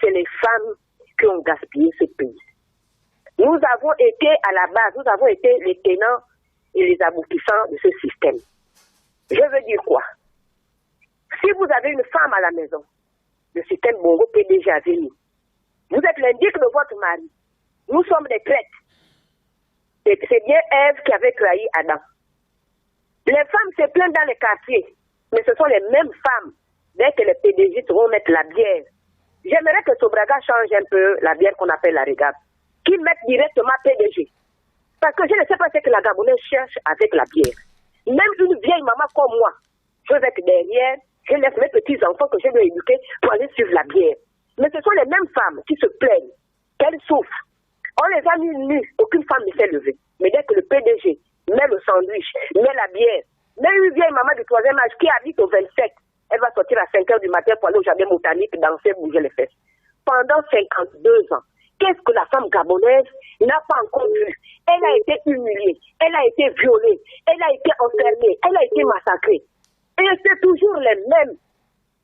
c'est les femmes qui ont gaspillé ce pays. Nous avons été à la base, nous avons été les tenants et les aboutissants de ce système. Je veux dire quoi? Si vous avez une femme à la maison, le système Bongo PDG a venu. Vous êtes l'indique de votre mari. Nous sommes des traites. C'est bien Ève qui avait trahi Adam. Les femmes se plaignent dans les quartiers, mais ce sont les mêmes femmes, dès que les PDG vont mettre la bière. J'aimerais que Sobraga change un peu la bière qu'on appelle la Régab, qu'ils mettent directement PDG. Parce que je ne sais pas ce que la Gabonaise cherche avec la bière. Même une vieille maman comme moi, je vais être derrière, je laisse mes petits-enfants que je dois éduquer pour aller suivre la bière. Mais ce sont les mêmes femmes qui se plaignent, qu'elles souffrent. On les a mis nus, aucune femme ne s'est levée. Mais dès que le PDG met le sandwich, met la bière, met une vieille maman du 3e âge qui habite au 27, elle va sortir à 5 h du matin pour aller au jardin botanique, danser, bouger les fesses. Pendant 52 ans, qu'est-ce que la femme gabonaise n'a pas encore vu? Elle a été humiliée, elle a été violée, elle a été enfermée, elle a été massacrée. Et c'est toujours les mêmes.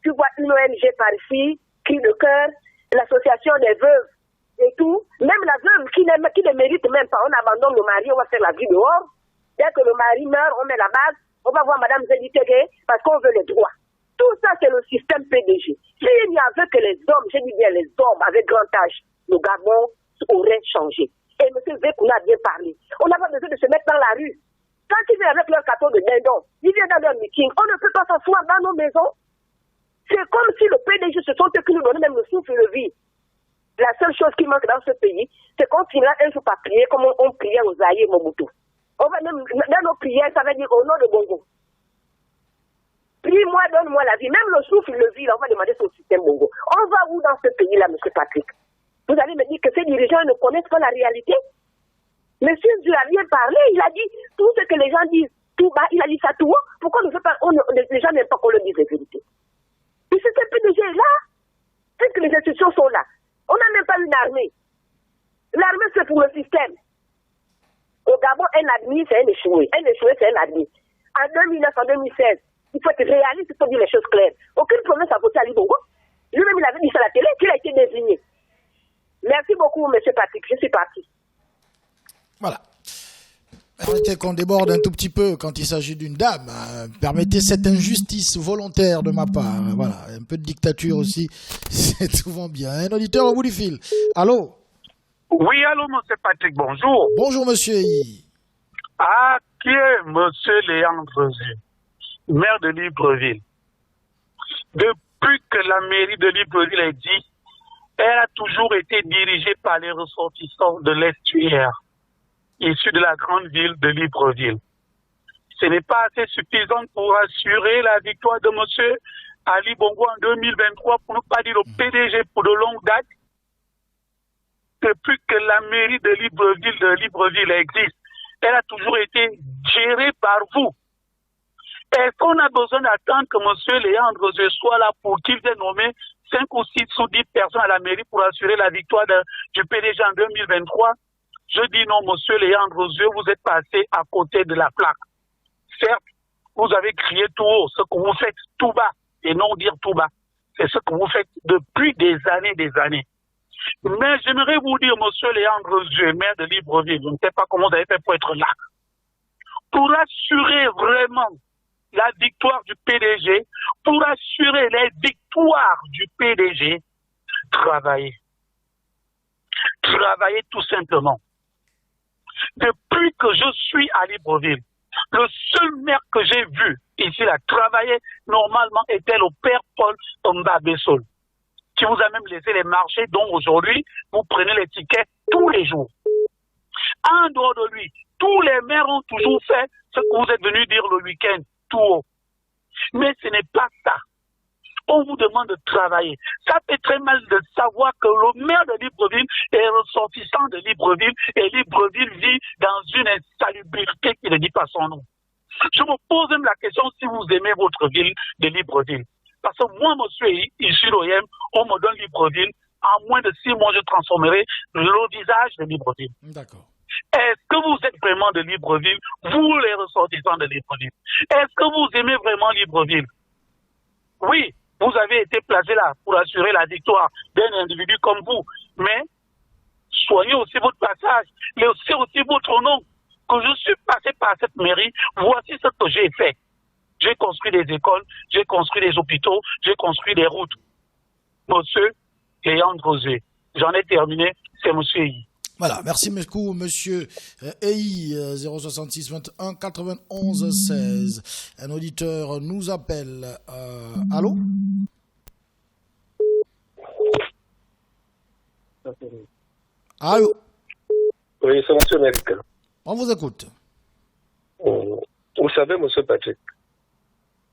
Tu vois une ONG par ici, Cri de cœur, l'association des veuves et tout. Même la veuve qui ne mérite même pas, on abandonne le mari, on va faire la vie dehors. Dès que le mari meurt, on met la base, on va voir Madame Zélie Tégué parce qu'on veut les droits. Tout ça, c'est le système PDG. S'il n'y avait que les hommes, je dis bien les hommes avec grand âge, le Gabon aurait changé. Et M. Vekouna a bien parlé. On n'a pas besoin de se mettre dans la rue. Quand ils viennent avec leur carton de dindon, ils viennent dans leur meeting, on ne peut pas s'asseoir dans nos maisons. C'est comme si le PDG, ce sont eux qui nous donnent même le souffle de vie. La seule chose qui manque dans ce pays, c'est qu'on finira un jour par prier comme on priait aux Zaïre et Mobutu. On va même, dans nos prières, ça veut dire au nom de Bongo. Prie-moi, donne-moi la vie. Même le souffle de vie, là, on va demander sur le système Bongo. On va où dans ce pays-là, M. Patrick? Vous allez me dire que ces dirigeants ne connaissent pas la réalité? Monsieur Dieu a bien parlé, il a dit tout ce que les gens disent tout bas, il a dit ça tout haut. Pourquoi on ne fait pas, les gens n'aiment pas qu'on leur dise la vérité? Et ce PDG est là. Est-ce que les institutions sont là? On n'a même pas une armée. L'armée, c'est pour le système. Au Gabon, un admis, c'est un échoué. Un échoué, c'est un admis. En 2009, en 2016, il faut être réaliste, il faut dire les choses claires. Aucune promesse à voter à Libongo. Lui-même, il avait dit ça à la télé qu'il a été désigné. Merci beaucoup, M. Patrick. Je suis parti. Voilà. Permettez qu'on déborde un tout petit peu quand il s'agit d'une dame. Permettez cette injustice volontaire de ma part. Voilà, un peu de dictature aussi, c'est souvent bien. Un auditeur au bout du fil. Allô? Oui, allô, monsieur Patrick, bonjour. Bonjour, monsieur. Ah, qui est monsieur Léandre Zé, maire de Libreville? Depuis que la mairie de Libreville est dit, elle a toujours été dirigée par les ressortissants de l'estuaire, issus de la grande ville de Libreville. Ce n'est pas assez suffisant pour assurer la victoire de M. Ali Bongo en 2023, pour ne pas dire le PDG pour de longue date. Depuis que la mairie de Libreville existe, elle a toujours été gérée par vous. Est-ce qu'on a besoin d'attendre que M. Léandre soit là pour qu'il vienne nommer 5 ou 6 ou 10 personnes à la mairie pour assurer la victoire du PDG en 2023? Je dis non, monsieur Léandre Zieux, vous êtes passé à côté de la plaque. Certes, vous avez crié tout haut, ce que vous faites tout bas, et non dire tout bas. C'est ce que vous faites depuis des années. Mais j'aimerais vous dire, monsieur Léandre Zieux, maire de Libreville, je ne sais pas comment vous avez fait pour être là. Pour assurer vraiment la victoire du PDG, pour assurer les victoires du PDG, travaillez. Travaillez tout simplement. Depuis que je suis à Libreville, le seul maire que j'ai vu ici là travailler normalement était le père Paul Mbabessol, qui vous a même laissé les marchés dont aujourd'hui vous prenez les tickets tous les jours. En dehors de lui, Tous les maires ont toujours fait ce que vous êtes venu dire le week-end, tout haut. Mais ce n'est pas ça. On vous demande de travailler. Ça fait très mal de savoir que le maire de Libreville est ressortissant de Libreville et Libreville vit dans une insalubrité qui ne dit pas son nom. Je me pose même la question si vous aimez votre ville de Libreville. Parce que moi, monsieur, ici, l'OIM, on me donne Libreville. En moins de 6 mois, je transformerai le visage de Libreville. D'accord. Est-ce que vous êtes vraiment de Libreville, vous les ressortissants de Libreville? Est-ce que vous aimez vraiment Libreville? Oui, vous avez été placé là pour assurer la victoire d'un individu comme vous. Mais soignez aussi votre passage, mais aussi votre nom. Que je suis passé par cette mairie, voici ce que j'ai fait. J'ai construit des écoles, j'ai construit des hôpitaux, j'ai construit des routes. Monsieur Léandre Zé, j'en ai terminé, c'est monsieur I. Voilà, merci beaucoup, monsieur EI 066 21 91 16. Un auditeur nous appelle. Allô? Allô? Oui, c'est monsieur Méric. On vous écoute. Vous savez, monsieur Patrick,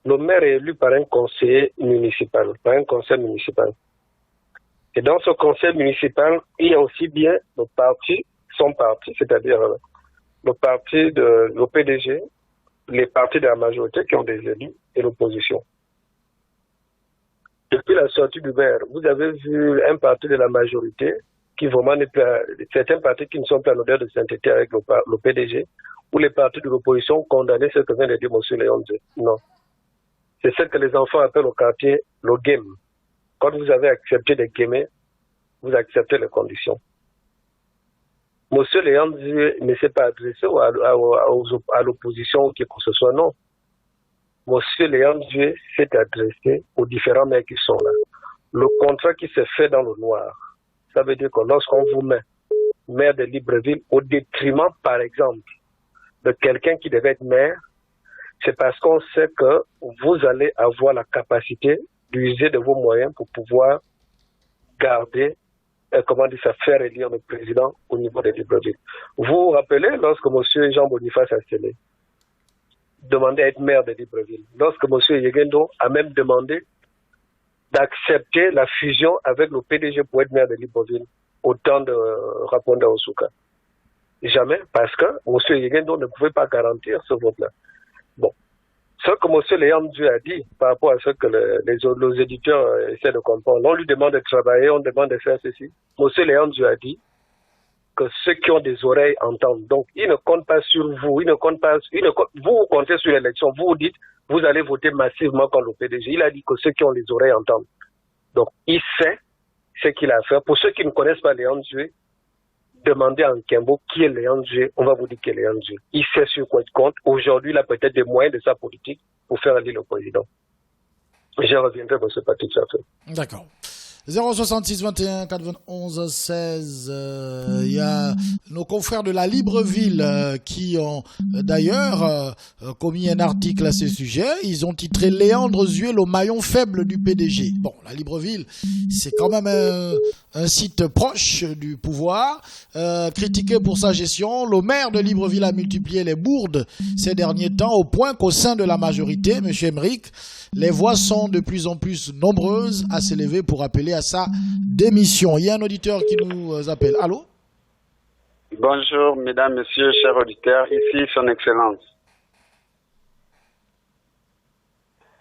le maire est élu par un conseiller municipal, par un conseil municipal. Et dans ce conseil municipal, il y a aussi bien le parti, son parti, c'est-à-dire le parti de l'OPDG, les partis de la majorité qui ont des élus et l'opposition. Depuis la sortie du maire, vous avez vu un parti de la majorité qui vraiment n'est plus, certains partis qui ne sont plus en odeur de sainteté avec l'OPDG, ou les partis de l'opposition condamner ce que vient de dire M. Léon. Non. C'est ce que les enfants appellent au quartier le game. Quand vous avez accepté de gamer, vous acceptez les conditions. Monsieur Léon ne s'est pas adressé à l'opposition ou qui que ce soit, non. Monsieur Léon s'est adressé aux différents maires qui sont là. Le contrat qui s'est fait dans le noir, ça veut dire que lorsqu'on vous met maire de Libreville au détriment, par exemple, de quelqu'un qui devait être maire, c'est parce qu'on sait que vous allez avoir la capacité d'user de vos moyens pour pouvoir garder, faire élire le président au niveau de Libreville. Vous vous rappelez lorsque M. Jean Boniface a scellé, demandé à être maire de Libreville, lorsque M. Yegendo a même demandé d'accepter la fusion avec le PDG pour être maire de Libreville au temps de Raponda Osuka. Jamais, parce que M. Yegendo ne pouvait pas garantir ce vote-là. Bon. Ce que M. Léon a dit par rapport à ce que les éditeurs essaient de comprendre, on lui demande de travailler, on demande de faire ceci. M. Léon a dit que ceux qui ont des oreilles entendent. Donc, il ne compte pas sur vous, vous comptez sur l'élection, vous dites, vous allez voter massivement contre le PDG. Il a dit que ceux qui ont les oreilles entendent. Donc, il sait ce qu'il a à faire. Pour ceux qui ne connaissent pas Léon Dué, demandez à Nkembo qui est Léon Dué, on va vous dire qui est Léon Dué. Il sait sur quoi il compte. Aujourd'hui, il a peut-être des moyens de sa politique pour faire élire le président. Je reviendrai dans ce parti de sa fait. D'accord. 066 21 91 16. Il y a nos confrères de la Libreville qui ont d'ailleurs commis un article à ce sujet. Ils ont titré Léandre Zué, le maillon faible du PDG. Bon, la Libreville, c'est quand même un site proche du pouvoir, critiqué pour sa gestion. Le maire de Libreville a multiplié les bourdes ces derniers temps au point qu'au sein de la majorité, M. Emeric, les voix sont de plus en plus nombreuses à s'élever pour appeler à sa démission. Il y a un auditeur qui nous appelle. Allô? Bonjour, mesdames, messieurs, chers auditeurs. Ici, son Excellence.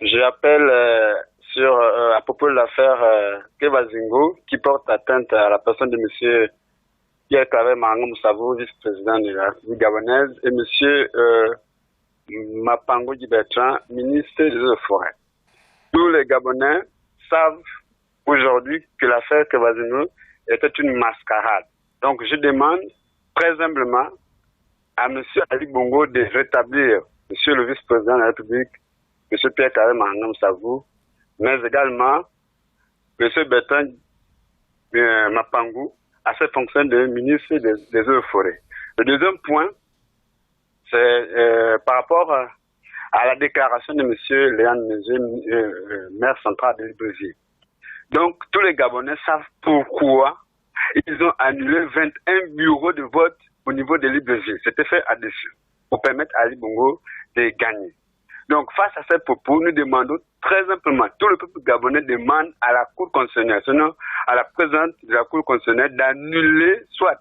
J'appelle à propos de l'affaire Kevazingo qui porte atteinte à la personne de monsieur Pierre-Claver Mangou-Moussavou, vice-président de la République gabonaise, et monsieur Mapango Bertrand, ministre des Eaux et Forêts. Tous les Gabonais savent aujourd'hui que l'affaire Kevazingo était une mascarade. Donc je demande très humblement à M. Ali Bongo de rétablir M. le vice-président de la République, M. Pierre-Claver Mangou-Moussavou, mais également M. Bertrand Mapangou à cette fonction de ministre des Eaux et Forêts. Le deuxième point, c'est par rapport à la déclaration de M. Léandre Zué, maire central de Libreville. Donc, tous les Gabonais savent pourquoi ils ont annulé 21 bureaux de vote au niveau de Libreville. C'était fait à dessus pour permettre à Ali Bongo de gagner. Donc, face à ces propos, nous demandons très simplement, tout le peuple gabonais demande à la Cour constitutionnelle, sinon à la présidente de la Cour constitutionnelle d'annuler soit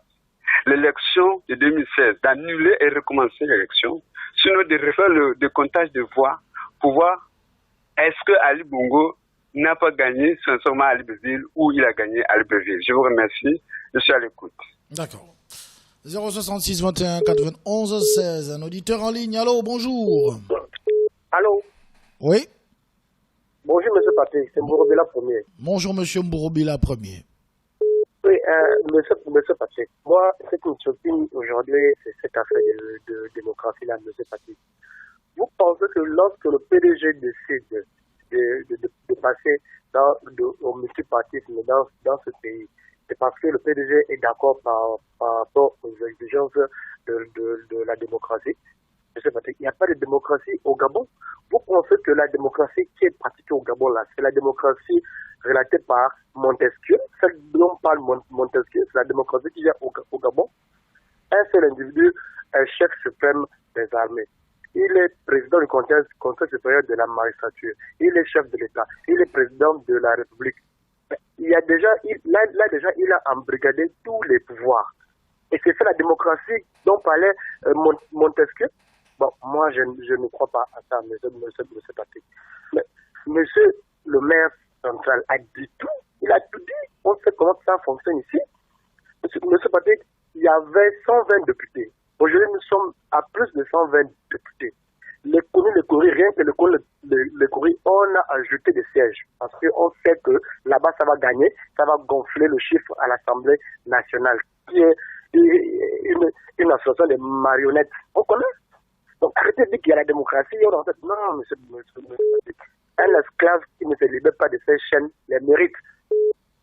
l'élection de 2016, d'annuler et recommencer l'élection, sinon de refaire le comptage de voix pour voir est-ce que Ali Bongo n'a pas gagné sincèrement à Libreville ou il a gagné à Libreville. Je vous remercie, je suis à l'écoute. D'accord. 066 21 91 16, un auditeur en ligne. Allô, bonjour. Allô? Oui. Bonjour, monsieur Patrick, c'est Mbourobila premier. Bonjour, monsieur Mbourobila premier. Oui, monsieur Patrick, moi, ce qui me choque aujourd'hui, c'est cette affaire de démocratie-là, monsieur Patrick. Vous pensez que lorsque le PDG décide de passer au multipartisme dans ce pays, c'est parce que le PDG est d'accord par rapport aux exigences de la démocratie? Monsieur Patrick, il n'y a pas de démocratie au Gabon. Vous pensez que la démocratie qui est pratiquée au Gabon, là, c'est la démocratie relatée par Montesquieu, celle dont parle Montesquieu, c'est la démocratie qui vient au Gabon. Un seul individu est chef suprême des armées. Il est président du Conseil supérieur de la magistrature. Il est chef de l'État. Il est président de la République. Il a déjà embrigadé tous les pouvoirs. Et c'est ça la démocratie dont parlait Montesquieu. Bon, moi, je ne crois pas à ça, monsieur Patrick. Mais monsieur le maire central a dit tout. Il a tout dit. On sait comment ça fonctionne ici. Monsieur Patrick, il y avait 120 députés. Aujourd'hui, nous sommes à plus de 120 députés. Les Coris, rien que les Coris, on a ajouté des sièges. Parce qu'on sait que là-bas, ça va gagner, ça va gonfler le chiffre à l'Assemblée nationale, qui est une association de marionnettes. On connaît. Donc, arrêtez de dire qu'il y a la démocratie. Non, monsieur, un esclave qui ne se libère pas de ses chaînes les mérite.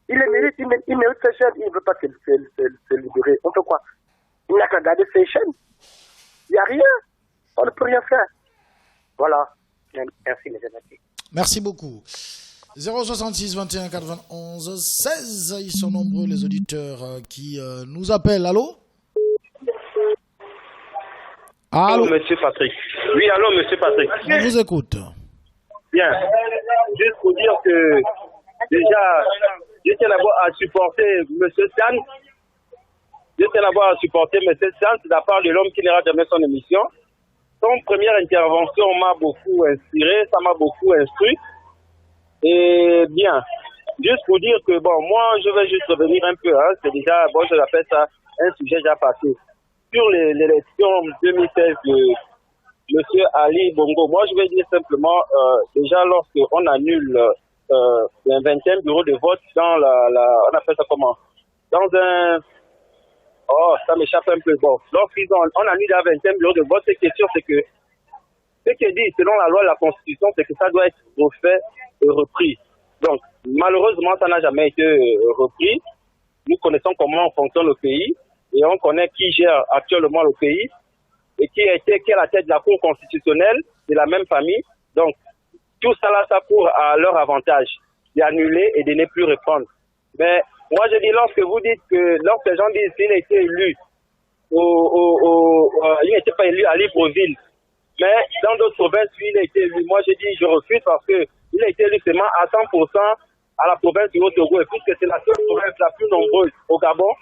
Il mérite ses chaînes, il ne veut pas se libérer. On fait quoi? Il n'a qu'à garder ses chaînes. Il n'y a rien. On ne peut rien faire. Voilà. Merci, monsieur Patrick. Merci beaucoup. 066 21 91 16. Ils sont nombreux les auditeurs qui nous appellent. Allô? Allô, monsieur Patrick. Oui, allô, monsieur Patrick. On vous écoute. Bien. Juste pour dire que, déjà, je tiens d'abord à supporter monsieur San. Je tiens d'abord à supporter monsieur San de la part de l'homme qui n'ira jamais son émission. Son première intervention m'a beaucoup inspiré, ça m'a beaucoup instruit. Et bien, juste pour dire que, bon, moi, je vais juste revenir un peu, hein. C'est déjà, bon, je l'appelle ça un sujet déjà passé. Sur l'élection 2016 de M. Ali Bongo, moi je vais dire simplement, déjà lorsqu'on annule un 20e bureau de vote dans on appelle ça comment? Dans un... Oh, ça m'échappe un peu. Bon, on annule un 20e bureau de vote, ce qui est sûr, c'est que ce qui est dit selon la loi de la Constitution, c'est que ça doit être refait et repris. Donc, malheureusement, ça n'a jamais été repris. Nous connaissons comment fonctionne le pays. Et on connaît qui gère actuellement le pays et qui est à la tête de la Cour constitutionnelle de la même famille. Donc, tout ça là, ça court à leur avantage d'annuler et de ne plus reprendre. Mais moi, je dis, lorsque les gens disent qu'il a été élu, il n'était pas élu à Libreville, mais dans d'autres provinces, il a été élu. Moi, je dis, je refuse parce qu'il a été élu seulement à 100% à la province du Haut-Togo. Et puisque c'est la seule province la plus nombreuse au Gabon,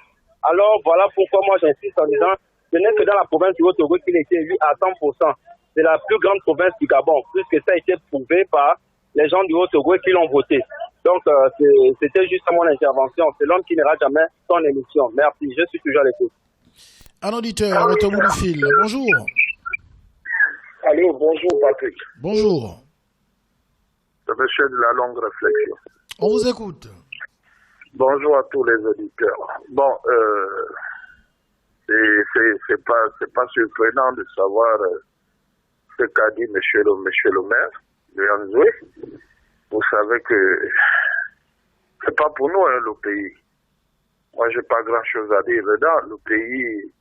alors voilà pourquoi moi j'insiste en disant ce n'est que dans la province du Haut-Togo qu'il a été élu à 100%. C'est la plus grande province du Gabon, puisque ça a été prouvé par les gens du Haut-Togo qui l'ont voté. Donc c'était juste mon intervention. C'est l'homme qui n'ira jamais son émission. Merci, je suis toujours à l'écoute. Un auditeur au bout du fil. Bonjour. Allô, bonjour Patrick. Bonjour. C'est monsieur de la longue réflexion. On vous écoute. Bonjour à tous les auditeurs. Bon, c'est pas surprenant de savoir ce qu'a dit monsieur le maire, Léon Zoué. Vous savez que c'est pas pour nous, hein, le pays. Moi, j'ai pas grand chose à dire dedans. Le pays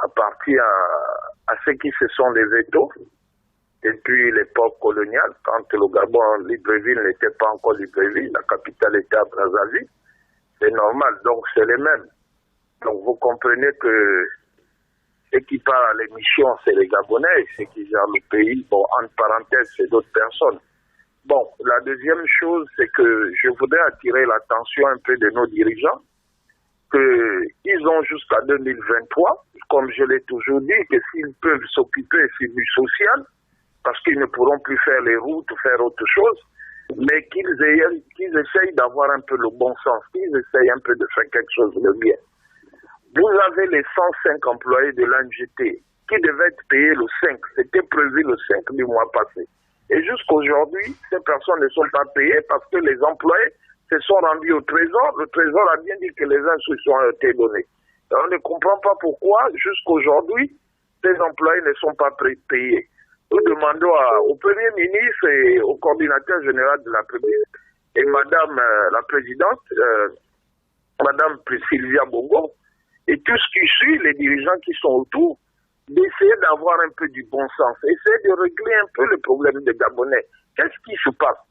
appartient à ceux qui se sont les vétos depuis l'époque coloniale, quand le Gabon, Libreville n'était pas encore Libreville, la capitale était à Brazzaville. C'est normal, donc c'est les mêmes. Donc vous comprenez que et qui part à l'émission, c'est les Gabonais, c'est qui gèrent le pays. Bon, entre parenthèses, c'est d'autres personnes. Bon, la deuxième chose, c'est que je voudrais attirer l'attention un peu de nos dirigeants, qu'ils ont jusqu'à 2023, comme je l'ai toujours dit, que s'ils peuvent s'occuper du social, parce qu'ils ne pourront plus faire les routes, faire autre chose, mais qu'ils essayent d'avoir un peu le bon sens, qu'ils essayent un peu de faire quelque chose de bien. Vous avez les 105 employés de l'ANGT qui devaient être payés le 5, c'était prévu le 5 du mois passé. Et jusqu'aujourd'hui, ces personnes ne sont pas payées parce que les employés se sont rendus au Trésor. Le Trésor a bien dit que les instructions ont été données. Et on ne comprend pas pourquoi, jusqu'aujourd'hui, ces employés ne sont pas payés. Nous demandons au Premier ministre et au coordinateur général de la République et Madame la Présidente, Madame Sylvia Bongo, et tout ce qui suit, les dirigeants qui sont autour, d'essayer d'avoir un peu du bon sens, essayer de régler un peu le problème des Gabonais. Qu'est-ce qui se passe?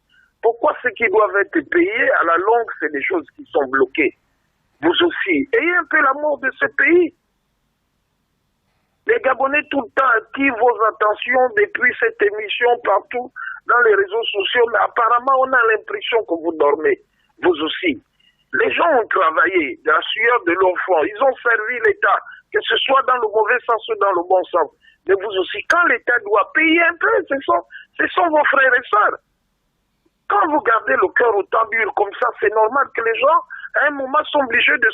Pourquoi ceux qui doivent être payés, à la longue, c'est des choses qui sont bloquées? Vous aussi, ayez un peu l'amour de ce pays. Les Gabonais tout le temps attirent vos attentions depuis cette émission partout dans les réseaux sociaux, mais apparemment on a l'impression que vous dormez, vous aussi. Les gens ont travaillé de la sueur de leur front, ils ont servi l'État, que ce soit dans le mauvais sens ou dans le bon sens. Mais vous aussi, quand l'État doit payer un peu, ce sont vos frères et sœurs. Quand vous gardez le cœur autant dur comme ça, c'est normal que les gens, à un moment, sont obligés de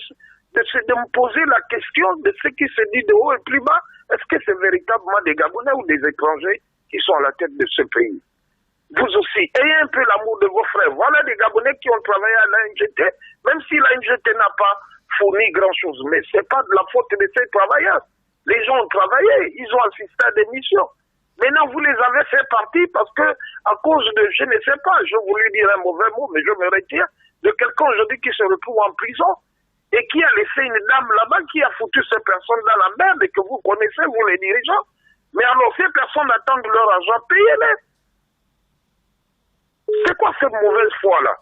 me poser la question de ce qui se dit de haut et plus bas. Est-ce que c'est véritablement des Gabonais ou des étrangers qui sont à la tête de ce pays? Vous aussi, ayez un peu l'amour de vos frères. Voilà des Gabonais qui ont travaillé à l'ANGT, même si l'ANGT n'a pas fourni grand-chose. Mais ce n'est pas de la faute de ces travailleurs. Les gens ont travaillé, ils ont assisté à des missions. Maintenant, vous les avez fait partie parce que, à cause de, je ne sais pas, je voulais dire un mauvais mot, mais je me retire, de quelqu'un aujourd'hui qui se retrouve en prison et qui a laissé une dame là-bas qui a foutu ces personnes dans la merde et que vous connaissez, vous les dirigeants. Mais alors, ces personnes attendent leur argent, payez-les. C'est quoi cette mauvaise foi-là?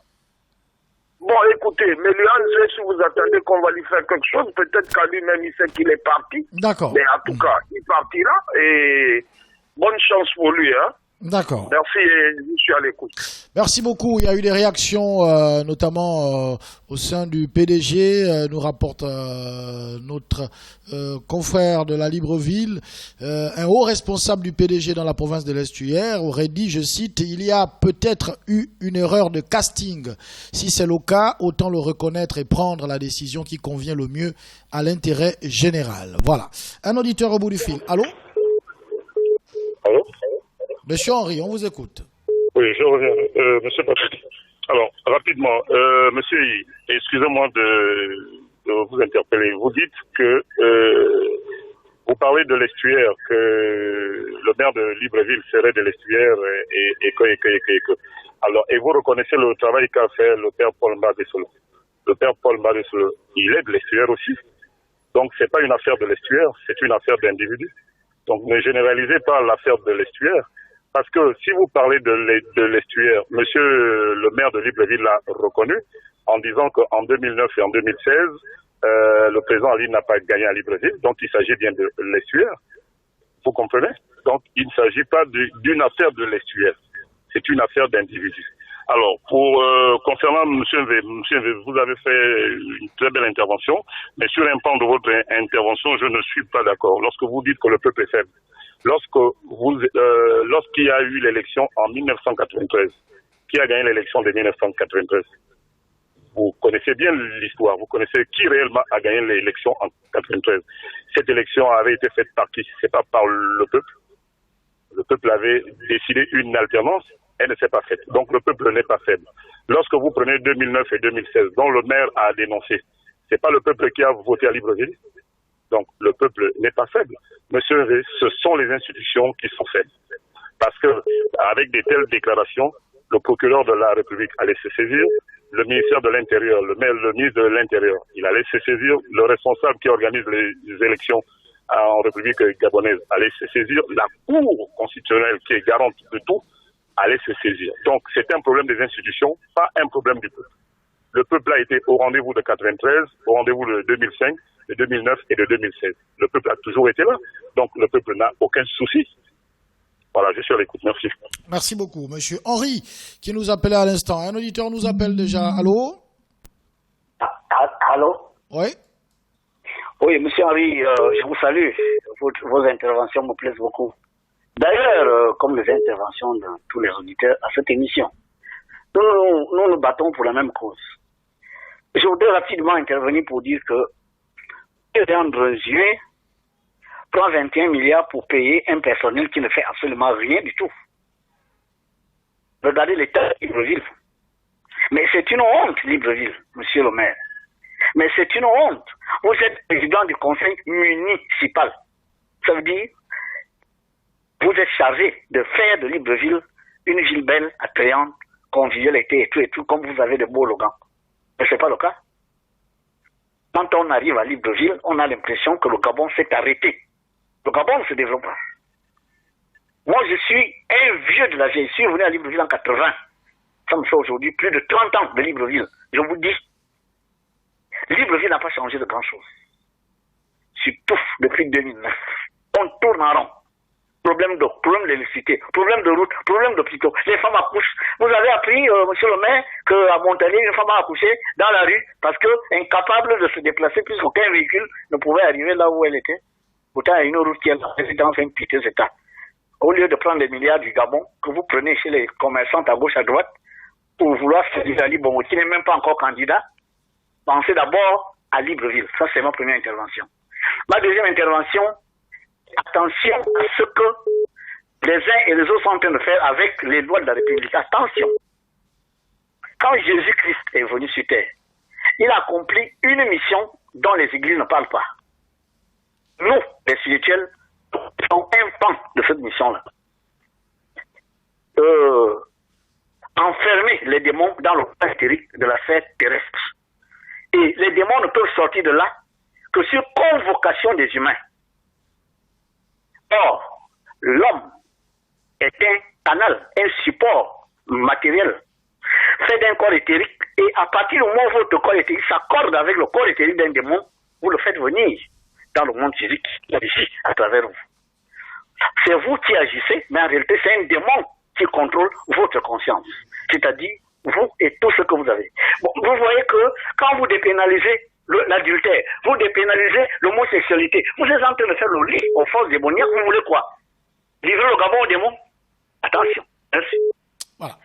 Bon, écoutez, mais Léandre, si vous attendez qu'on va lui faire quelque chose, peut-être qu'à lui-même, il sait qu'il est parti. D'accord. Mais en tout cas, il partira et bonne chance pour lui, hein. D'accord. Merci et je suis à l'écoute. Merci beaucoup. Il y a eu des réactions, notamment au sein du PDG, nous rapporte notre confrère de la Libreville. Un haut responsable du PDG dans la province de l'Estuaire aurait dit, je cite, « Il y a peut-être eu une erreur de casting. Si c'est le cas, autant le reconnaître et prendre la décision qui convient le mieux à l'intérêt général. » Voilà. Un auditeur au bout du fil. Allô? Allô? Monsieur Henri, on vous écoute. Oui, je reviens. Monsieur Patrick. Alors, rapidement, monsieur, excusez-moi de vous interpeller. Vous dites que vous parlez de l'Estuaire, que le maire de Libreville serait de l'Estuaire et que. Alors, et vous reconnaissez le travail qu'a fait le père Paul Mbadesolo. Le père Paul Mbadesolo, il est de l'Estuaire aussi. Donc, c'est pas une affaire de l'Estuaire, c'est une affaire d'individus. Donc, ne généralisez pas l'affaire de l'Estuaire. Parce que si vous parlez de l'Estuaire, monsieur le maire de Libreville l'a reconnu en disant qu'en 2009 et en 2016, le président Ali n'a pas gagné à Libreville, donc il s'agit bien de l'Estuaire. Vous comprenez? Donc il ne s'agit pas d'une affaire de l'Estuaire, c'est une affaire d'individus. Alors, concernant monsieur V, vous avez fait une très belle intervention, mais sur un pan de votre intervention, je ne suis pas d'accord. Lorsque vous dites que le peuple est faible, lorsqu'il y a eu l'élection en 1993, qui a gagné l'élection de 1993? Vous connaissez bien l'histoire, vous connaissez qui réellement a gagné l'élection en 1993. Cette élection avait été faite par qui? C'est pas par le peuple. Le peuple avait décidé une alternance, elle ne s'est pas faite. Donc le peuple n'est pas faible. Lorsque vous prenez 2009 et 2016, dont le maire a dénoncé, c'est pas le peuple qui a voté à Libreville? Donc, le peuple n'est pas faible. Monsieur, ce sont les institutions qui sont faibles. Parce que, avec de telles déclarations, le procureur de la République allait se saisir, le ministère de l'Intérieur, le ministre de l'Intérieur, il allait se saisir, le responsable qui organise les élections en République gabonaise allait se saisir, la Cour constitutionnelle qui est garante de tout allait se saisir. Donc, c'est un problème des institutions, pas un problème du peuple. Le peuple a été au rendez-vous de 93, au rendez-vous de 2005, de 2009 et de 2016. Le peuple a toujours été là. Donc le peuple n'a aucun souci. Voilà, je suis à l'écoute. Merci. Merci beaucoup. Monsieur Henri, qui nous appelait à l'instant. Un auditeur nous appelle déjà. Allô? Allô? Oui. Oui, monsieur Henri, je vous salue. Vos interventions me plaisent beaucoup. D'ailleurs, comme les interventions de tous les auditeurs à cette émission, nous nous battons pour la même cause. Je voudrais rapidement intervenir pour dire que Léandre Juin prend 21 milliards pour payer un personnel qui ne fait absolument rien du tout. Regardez l'état de Libreville. Mais c'est une honte, Libreville, monsieur le maire. Mais c'est une honte. Vous êtes président du conseil municipal. Ça veut dire, vous êtes chargé de faire de Libreville une ville belle, attrayante, conviviale et tout, comme vous avez de beaux slogans. Mais ce n'est pas le cas. Quand on arrive à Libreville, on a l'impression que le Gabon s'est arrêté. Le Gabon ne se développe pas. Moi, je suis un vieux de la vieille. Je suis venu à Libreville en 80. Ça me fait aujourd'hui plus de 30 ans de Libreville. Je vous dis, Libreville n'a pas changé de grand-chose. Surtout depuis 2009. On tourne en rond. Problème d'eau, problème d'électricité, problème de route, problème d'hôpitaux. Les femmes accouchent. Vous avez appris, monsieur le maire, qu'à Montagnier, une femme a accouché dans la rue parce que incapable de se déplacer puisqu'aucun véhicule ne pouvait arriver là où elle était. Pourtant, il y a une route qui est dans un piteux état. Au lieu de prendre des milliards du Gabon, que vous prenez chez les commerçants à gauche, à droite, pour vouloir faire Ali Bongo, qui n'est même pas encore candidat, pensez d'abord à Libreville. Ça, c'est ma première intervention. Ma deuxième intervention, attention à ce que les uns et les autres sont en train de faire avec les lois de la République. Attention. Quand Jésus-Christ est venu sur terre, il a accompli une mission dont les églises ne parlent pas. Nous, les spirituels, sommes un pan de cette mission-là. Enfermer les démons dans le plan éthérique de la sphère terrestre. Et les démons ne peuvent sortir de là que sur convocation des humains. Or, l'homme est un canal, un support matériel fait d'un corps éthérique, et à partir du moment où votre corps éthérique s'accorde avec le corps éthérique d'un démon, vous le faites venir dans le monde physique, ici, à travers vous. C'est vous qui agissez, mais en réalité, c'est un démon qui contrôle votre conscience, c'est-à-dire vous et tout ce que vous avez. Bon, vous voyez que quand vous dépénalisez l'adultère, vous dépénalisez l'homosexualité, vous êtes en train de faire le lit aux forces démoniaques, vous voulez quoi? Livrer le Gabon aux démons? Attention, merci. Voilà.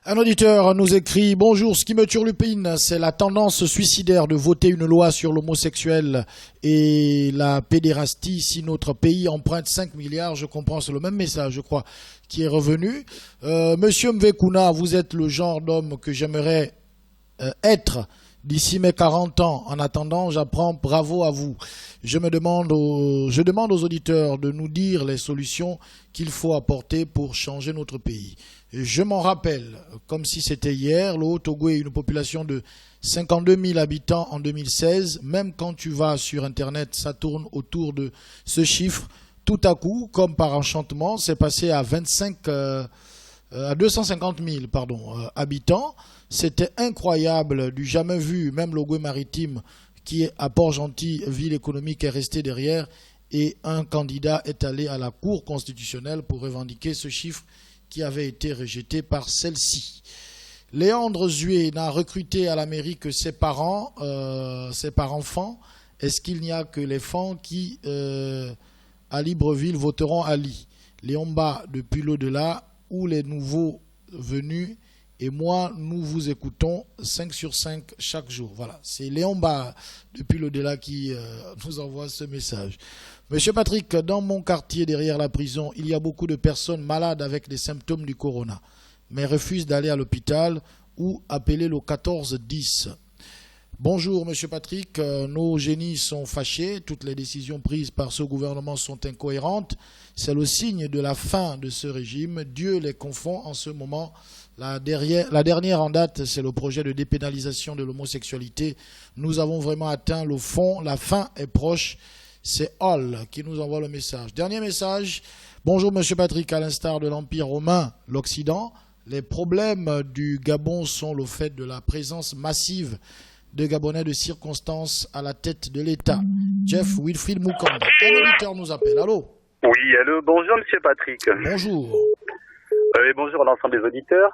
Un auditeur nous écrit « Bonjour, ce qui me turlupine, c'est la tendance suicidaire de voter une loi sur l'homosexuel et la pédérastie. Si notre pays emprunte 5 milliards, je comprends, c'est le même message, je crois, qui est revenu. Monsieur Mvekuna, vous êtes le genre d'homme que j'aimerais être d'ici mes 40 ans. En attendant, j'apprends, bravo à vous. Je demande aux auditeurs de nous dire les solutions qu'il faut apporter pour changer notre pays. Je m'en rappelle, comme si c'était hier, le Haut-Togo est une population de 52 000 habitants en 2016. Même quand tu vas sur Internet, ça tourne autour de ce chiffre. Tout à coup, comme par enchantement, c'est passé à 250 000 habitants. C'était incroyable, du jamais vu. Même l'Ogooué maritime, qui est à Port-Gentil, ville économique, est resté derrière. Et un candidat est allé à la Cour constitutionnelle pour revendiquer ce chiffre qui avait été rejeté par celle-ci. Léandre Zué n'a recruté à la mairie que ses parents, ses parents-enfants. Est-ce qu'il n'y a que les fans qui, à Libreville, voteront Ali? Léomba depuis l'au-delà, ou les nouveaux venus, et moi, nous vous écoutons 5 sur 5 chaque jour. Voilà, c'est Léomba depuis l'au-delà qui nous envoie ce message. Monsieur Patrick, dans mon quartier derrière la prison, il y a beaucoup de personnes malades avec des symptômes du corona, mais refusent d'aller à l'hôpital ou appeler le 1410. Bonjour Monsieur Patrick, nos génies sont fâchés, toutes les décisions prises par ce gouvernement sont incohérentes. C'est le signe de la fin de ce régime. Dieu les confond en ce moment. La dernière en date, c'est le projet de dépénalisation de l'homosexualité. Nous avons vraiment atteint le fond, la fin est proche. C'est Hall qui nous envoie le message. Dernier message. Bonjour Monsieur Patrick, à l'instar de l'Empire romain, l'Occident, Les problèmes du Gabon sont le fait de la présence massive de Gabonais de circonstances à la tête de l'État. Jeff Wilfried Mukanda, un auditeur nous appelle. Allô? Oui, allô, bonjour Monsieur Patrick. Bonjour. Et bonjour à l'ensemble des auditeurs.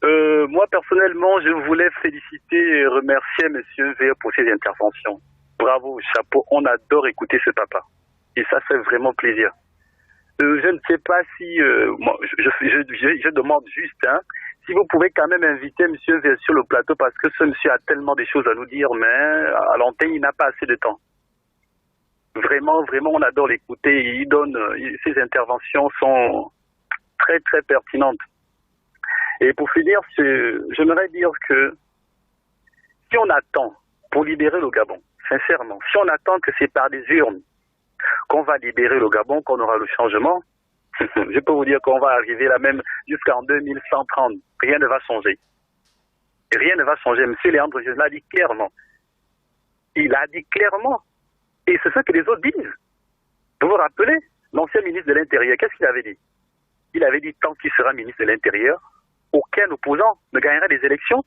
Moi, personnellement, je voulais féliciter et remercier Monsieur V pour ses interventions. Bravo, chapeau, on adore écouter ce papa. Et ça fait vraiment plaisir. Je ne sais pas si... moi, je demande juste, si vous pouvez quand même inviter Monsieur V sur le plateau, parce que ce monsieur a tellement de choses à nous dire, mais à l'antenne, il n'a pas assez de temps. Vraiment, vraiment, on adore l'écouter. Il donne... ses interventions sont très, très pertinentes. Et pour finir, j'aimerais dire que si on attend pour libérer le Gabon, sincèrement, si on attend que c'est par des urnes qu'on va libérer le Gabon, qu'on aura le changement, je peux vous dire qu'on va arriver là même jusqu'en 2130. Rien ne va changer. Rien ne va changer. Monsieur Léandre, je l'ai dit clairement. Il a dit clairement. Et c'est ce que les autres disent. Vous vous rappelez, l'ancien ministre de l'Intérieur, qu'est-ce qu'il avait dit? Il avait dit, tant qu'il sera ministre de l'Intérieur, aucun opposant ne gagnera des élections.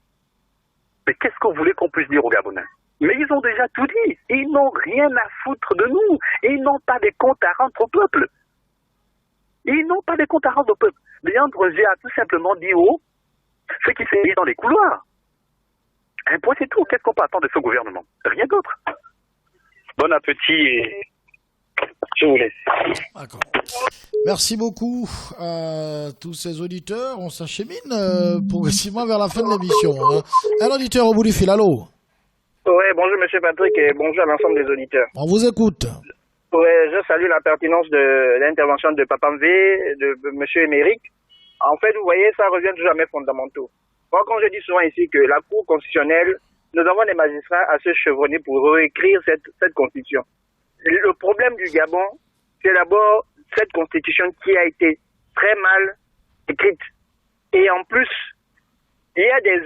Mais qu'est-ce qu'on voulait qu'on puisse dire aux Gabonais? Mais ils ont déjà tout dit. Ils n'ont rien à foutre de nous. Ils n'ont pas des comptes à rendre au peuple. Ils n'ont pas des comptes à rendre au peuple. Léandre G a tout simplement dit haut ce qui s'est dit dans les couloirs. Un point, c'est tout. Qu'est-ce qu'on peut attendre de ce gouvernement? Rien d'autre. Bon appétit et je vous laisse. D'accord. Merci beaucoup à tous ces auditeurs. On s'achemine progressivement vers la fin de l'émission. Un auditeur au bout du fil, allô? Oui, bonjour Monsieur Patrick et bonjour à l'ensemble des auditeurs. On vous écoute. Oui, je salue la pertinence de l'intervention de Papa Mvé, de Monsieur Émeric. En fait, vous voyez, ça revient toujours à mes fondamentaux. Moi, quand je dis souvent ici que la Cour constitutionnelle, nous avons des magistrats à se chevronner pour réécrire cette constitution. Le problème du Gabon, c'est d'abord cette constitution qui a été très mal écrite. Et en plus, il y a des...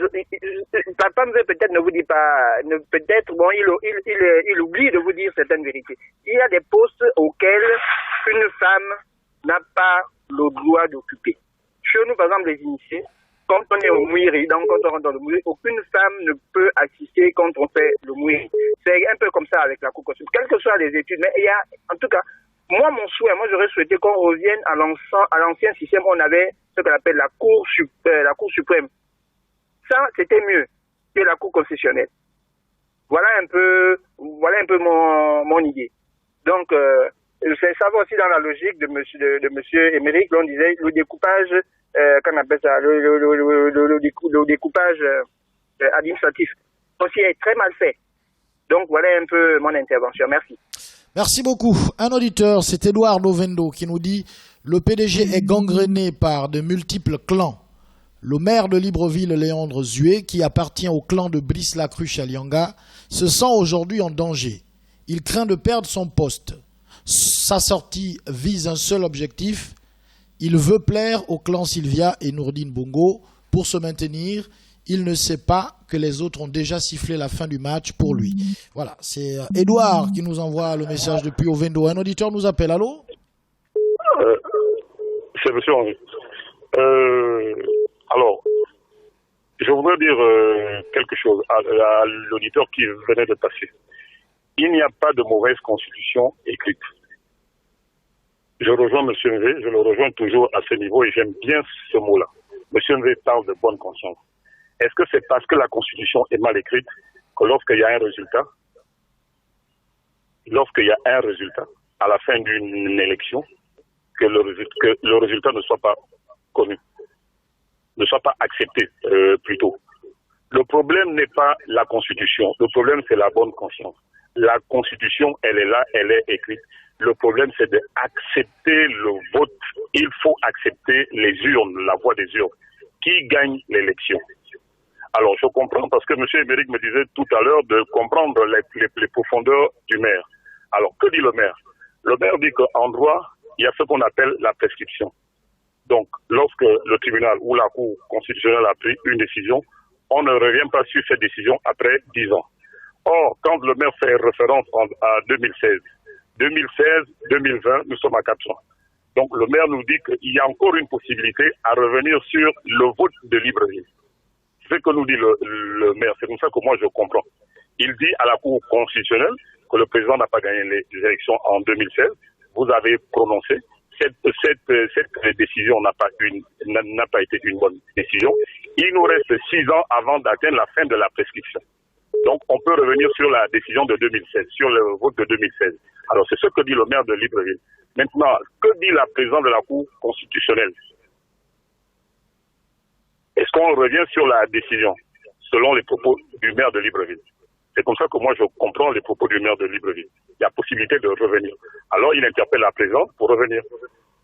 Papa peut-être ne vous dit pas... Peut-être, bon, il oublie de vous dire certaines vérités. Il y a des postes auxquels une femme n'a pas le droit d'occuper. Chez nous, par exemple, les initiés, quand on est au Mouiri, donc quand on rentre dans le Mouiri, aucune femme ne peut assister quand on fait le Mouiri. C'est un peu comme ça avec la Cour constitutionnelle, quelles que soient les études. Mais il y a, en tout cas, moi j'aurais souhaité qu'on revienne à l'ancien système où on avait ce qu'on appelle la Cour suprême. Ça, c'était mieux que la Cour constitutionnelle. Voilà un peu mon idée. Donc, ça va aussi dans la logique de monsieur Émeric, on disait le découpage, qu'on appelle ça, le découpage administratif aussi est très mal fait. Donc voilà un peu mon intervention. Merci. Merci beaucoup. Un auditeur, c'est Edouard Novendo qui nous dit le PDG est gangréné par de multiples clans. Le maire de Libreville, Léandre Zué, qui appartient au clan de Brice-Lacruche à Lianga, se sent aujourd'hui en danger. Il craint de perdre son poste. Sa sortie vise un seul objectif. Il veut plaire au clan Sylvia et Nourdine Bongo. Pour se maintenir, il ne sait pas que les autres ont déjà sifflé la fin du match pour lui. Voilà, c'est Edouard qui nous envoie le message depuis Ovendo. Un auditeur nous appelle, allô? C'est monsieur Henri. Alors, je voudrais dire quelque chose à l'auditeur qui venait de passer. Il n'y a pas de mauvaise constitution écrite. Je rejoins M. Mvé, je le rejoins toujours à ce niveau et j'aime bien ce mot-là. M. Mvé parle de bonne conscience. Est-ce que c'est parce que la constitution est mal écrite que lorsqu'il y a un résultat, à la fin d'une élection, que le résultat ne soit pas connu, ne soit pas accepté plutôt? Le problème n'est pas la constitution, le problème c'est la bonne conscience. La constitution, elle est là, elle est écrite. Le problème, c'est d'accepter le vote. Il faut accepter les urnes, la voix des urnes. Qui gagne l'élection? Alors, je comprends, parce que M. Émeric me disait tout à l'heure de comprendre les profondeurs du maire. Alors, que dit le maire? Le maire dit qu'en droit, il y a ce qu'on appelle la prescription. Donc, lorsque le tribunal ou la Cour constitutionnelle a pris une décision, on ne revient pas sur cette décision après 10 ans. Or, quand le maire fait référence à 2016, 2020, nous sommes à 4 ans. Donc le maire nous dit qu'il y a encore une possibilité à revenir sur le vote de Libreville. C'est ce que nous dit le maire, c'est comme ça que moi je comprends. Il dit à la Cour constitutionnelle que le président n'a pas gagné les élections en 2016. Vous avez prononcé. Cette décision n'a pas été une bonne décision. Il nous reste 6 ans avant d'atteindre la fin de la prescription. Donc, on peut revenir sur la décision de 2016, sur le vote de 2016. Alors, c'est ce que dit le maire de Libreville. Maintenant, que dit la présidente de la Cour constitutionnelle? Est-ce qu'on revient sur la décision, selon les propos du maire de Libreville? C'est comme ça que moi, je comprends les propos du maire de Libreville. Il y a possibilité de revenir. Alors, il interpelle la présidente pour revenir.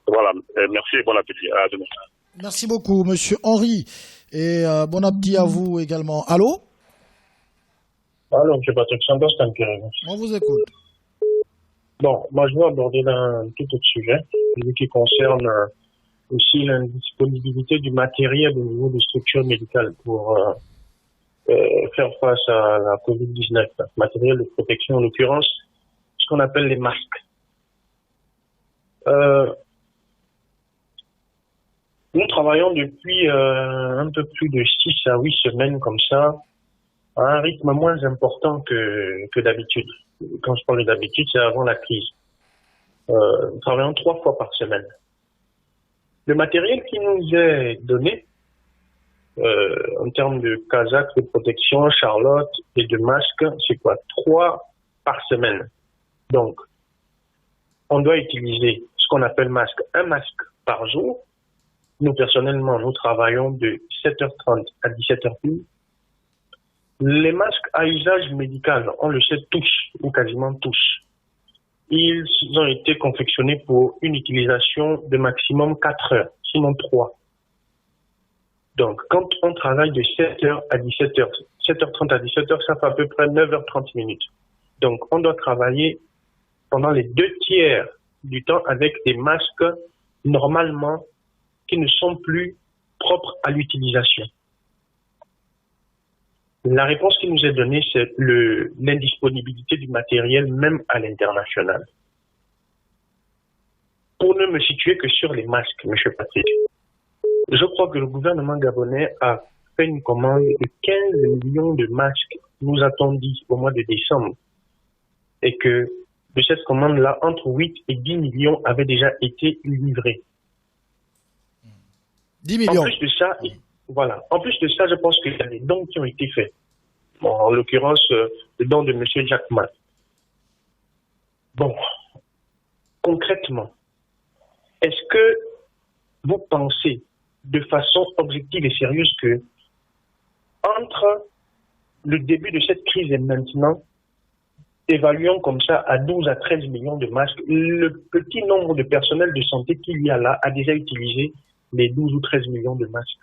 Voilà. Merci et bon appétit. À demain. Merci beaucoup, monsieur Henri. Et bon appétit à vous également. Allô? Alors, M. Patrick Santos, on vous écoute. Bon, moi, je veux aborder un tout autre sujet, celui qui concerne aussi l'indisponibilité du matériel au niveau des structures médicales pour faire face à la COVID-19, matériel de protection, en l'occurrence, ce qu'on appelle les masques. Nous travaillons depuis un peu plus de 6 à 8 semaines comme ça, à un rythme moins important que d'habitude. Quand je parle d'habitude, c'est avant la crise. Nous travaillons 3 fois par semaine. Le matériel qui nous est donné, en termes de casaques de protection, charlotte et de masques, c'est quoi? 3 par semaine. Donc, on doit utiliser ce qu'on appelle masque, un masque par jour. Nous, personnellement, nous travaillons de 7h30 à 17h30. Les masques à usage médical, on le sait tous, ou quasiment tous. Ils ont été confectionnés pour une utilisation de maximum 4 heures, sinon 3. Donc, quand on travaille de 7h à 17h, 7h30 à 17h, ça fait à peu près 9h30 minutes. Donc, on doit travailler pendant les 2/3 du temps avec des masques, normalement, qui ne sont plus propres à l'utilisation. La réponse qui nous est donnée, c'est l'indisponibilité du matériel, même à l'international. Pour ne me situer que sur les masques, M. Patrick, je crois que le gouvernement gabonais a fait une commande de 15 millions de masques, nous a-t-on dit, au mois de décembre. Et que de cette commande-là, entre 8 et 10 millions avaient déjà été livrés. 10 millions. En plus de ça, voilà. En plus de ça, je pense qu'il y a des dons qui ont été faits. Bon, en l'occurrence, le don de M. Jackman. Bon, concrètement, est-ce que vous pensez de façon objective et sérieuse que entre le début de cette crise et maintenant, évaluons comme ça à 12 à 13 millions de masques, le petit nombre de personnel de santé qu'il y a là a déjà utilisé les 12 ou 13 millions de masques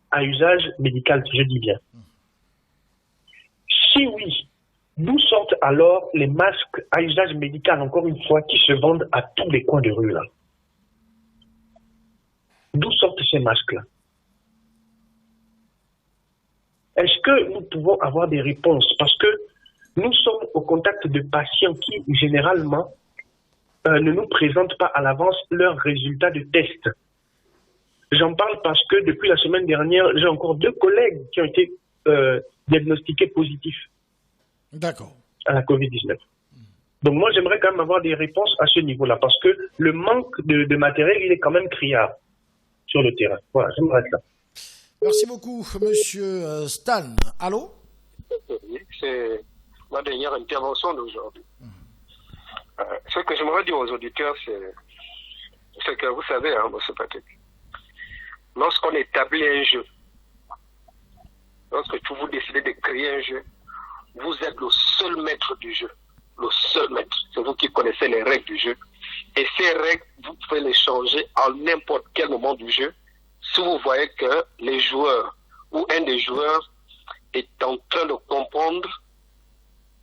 à usage médical, je dis bien. Si oui, d'où sortent alors les masques à usage médical, encore une fois, qui se vendent à tous les coins de rue là? D'où sortent ces masques-là? Est-ce que nous pouvons avoir des réponses? Parce que nous sommes au contact de patients qui, généralement, ne nous présentent pas à l'avance leurs résultats de test. J'en parle parce que depuis la semaine dernière, j'ai encore 2 collègues qui ont été diagnostiqués positifs. D'accord. À la COVID-19. Donc moi, j'aimerais quand même avoir des réponses à ce niveau-là, parce que le manque de matériel, il est quand même criard sur le terrain. Voilà, j'aimerais ça. Merci beaucoup, monsieur Stan. Allô? C'est ma dernière intervention d'aujourd'hui. Ce que j'aimerais dire aux auditeurs, c'est que vous savez, hein, monsieur Patrick, lorsqu'on établit un jeu, lorsque vous décidez de créer un jeu, vous êtes le seul maître du jeu. Le seul maître. C'est vous qui connaissez les règles du jeu. Et ces règles, vous pouvez les changer à n'importe quel moment du jeu. Si vous voyez que les joueurs ou un des joueurs est en train de comprendre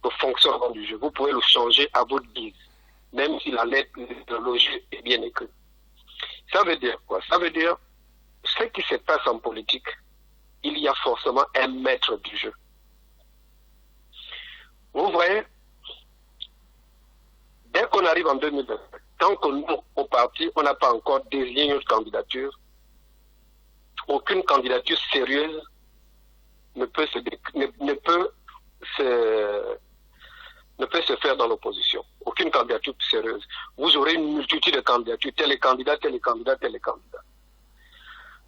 le fonctionnement du jeu, vous pouvez le changer à votre guise, même si la lettre de le jeu est bien écrite. Ça veut dire quoi? Ça veut dire ce qui se passe en politique, il y a forcément un maître du jeu. Vous voyez, dès qu'on arrive en 2020, tant que nous, au parti, on n'a pas encore désigné notre candidature, aucune candidature sérieuse ne peut se faire dans l'opposition. Aucune candidature sérieuse. Vous aurez une multitude de candidatures, tel est candidat, tel est candidat, tel est candidat.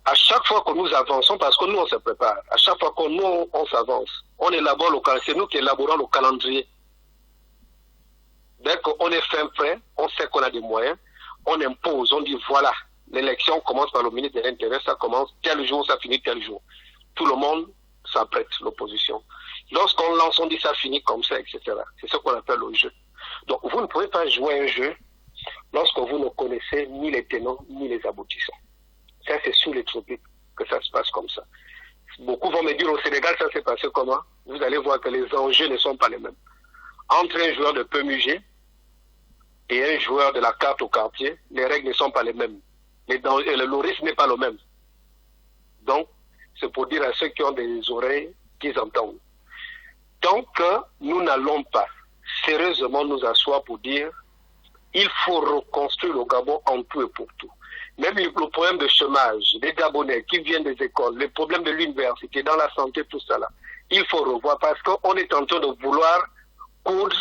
À chaque fois que nous avançons, parce que nous on se prépare, à chaque fois que nous on s'avance, on élabore le calendrier, c'est nous qui élaborons le calendrier. Dès qu'on est fin prêt, on sait qu'on a des moyens, on impose, on dit voilà, l'élection commence par le ministre de l'Intérieur, ça commence tel jour, ça finit tel jour. Tout le monde s'apprête, l'opposition. Lorsqu'on lance, on dit ça finit comme ça, etc. C'est ce qu'on appelle le jeu. Donc vous ne pouvez pas jouer un jeu lorsque vous ne connaissez ni les tenants ni les aboutissants. Ça, c'est sous les tropiques que ça se passe comme ça. Beaucoup vont me dire au Sénégal, ça s'est passé comment? Vous allez voir que les enjeux ne sont pas les mêmes. Entre un joueur de PMUG et un joueur de la carte au quartier, les règles ne sont pas les mêmes. Le risque n'est pas le même. Donc, c'est pour dire à ceux qui ont des oreilles qu'ils entendent. Tant que nous n'allons pas sérieusement nous asseoir pour dire il faut reconstruire le Gabon en tout et pour tout. Même le problème de chômage, des Gabonais qui viennent des écoles, les problèmes de l'université, dans la santé, tout ça là, il faut revoir parce qu'on est en train de vouloir coudre,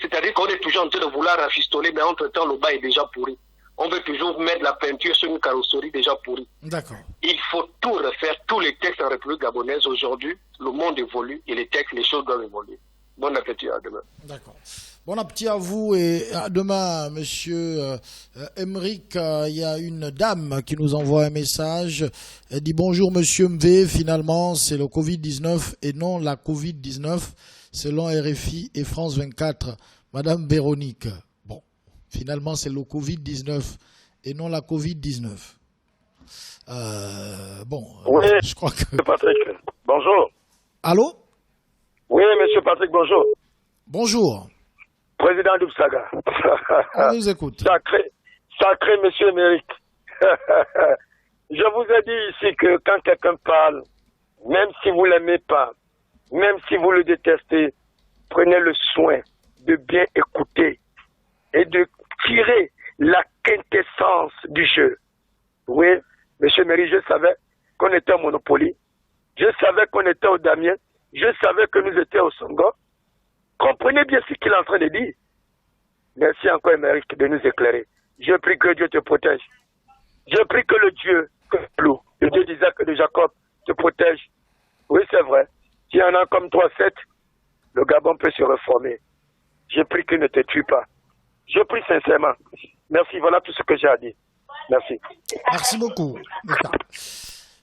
c'est-à-dire qu'on est toujours en train de vouloir rafistoler, mais entre-temps le bas est déjà pourri. On veut toujours mettre la peinture sur une carrosserie déjà pourrie. D'accord. Il faut tout refaire, tous les textes en République gabonaise aujourd'hui, le monde évolue et les textes, les choses doivent évoluer. Bon appétit, à demain. D'accord. Bon appétit à vous et à demain, monsieur Emeric. Il y a une dame qui nous envoie un message. Elle dit bonjour monsieur MV, finalement c'est le Covid-19 et non la Covid-19 selon RFI et France 24. Madame Véronique, bon, finalement c'est le Covid-19 et non la Covid-19. Bon, oui, je crois que... Monsieur Patrick, bonjour. Allô? Oui, monsieur Patrick, bonjour. Bonjour. Président d'Ubsaga. On nous écoute. Sacré monsieur Emeric. Je vous ai dit ici que quand quelqu'un parle, même si vous ne l'aimez pas, même si vous le détestez, prenez le soin de bien écouter et de tirer la quintessence du jeu. Oui, monsieur Emeric, je savais qu'on était au Monopoly. Je savais qu'on était au Damien. Je savais que nous étions au Songo. Comprenez bien ce qu'il est en train de dire. Merci encore, Emeric, de nous éclairer. Je prie que Dieu te protège. Je prie que le Dieu, le Dieu d'Isaac et de Jacob, te protège. Oui, c'est vrai. S'il y en a comme toi, 7, le Gabon peut se reformer. Je prie qu'il ne te tue pas. Je prie sincèrement. Merci, voilà tout ce que j'ai à dire. Merci. Merci beaucoup.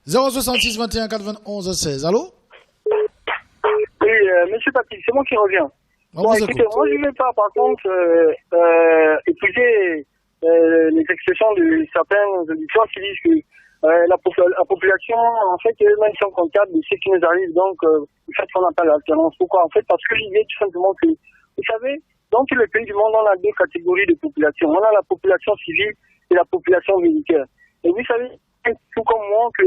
066 21 91 16. Allô? Oui, monsieur Patrick, c'est moi qui reviens. Bon, écoutez, moi je ne vais pas, par contre, épouser les expressions de certains auditeurs qui disent que la population, en fait, eux-mêmes sont comptables de ce qui nous arrive, donc le fait qu'on n'a pas l'alternance. Pourquoi? En fait, parce que je disais tout simplement que, vous savez, dans tous les pays du monde, on a deux catégories de population. On a la population civile et la population militaire. Et vous savez, tout comme moi, que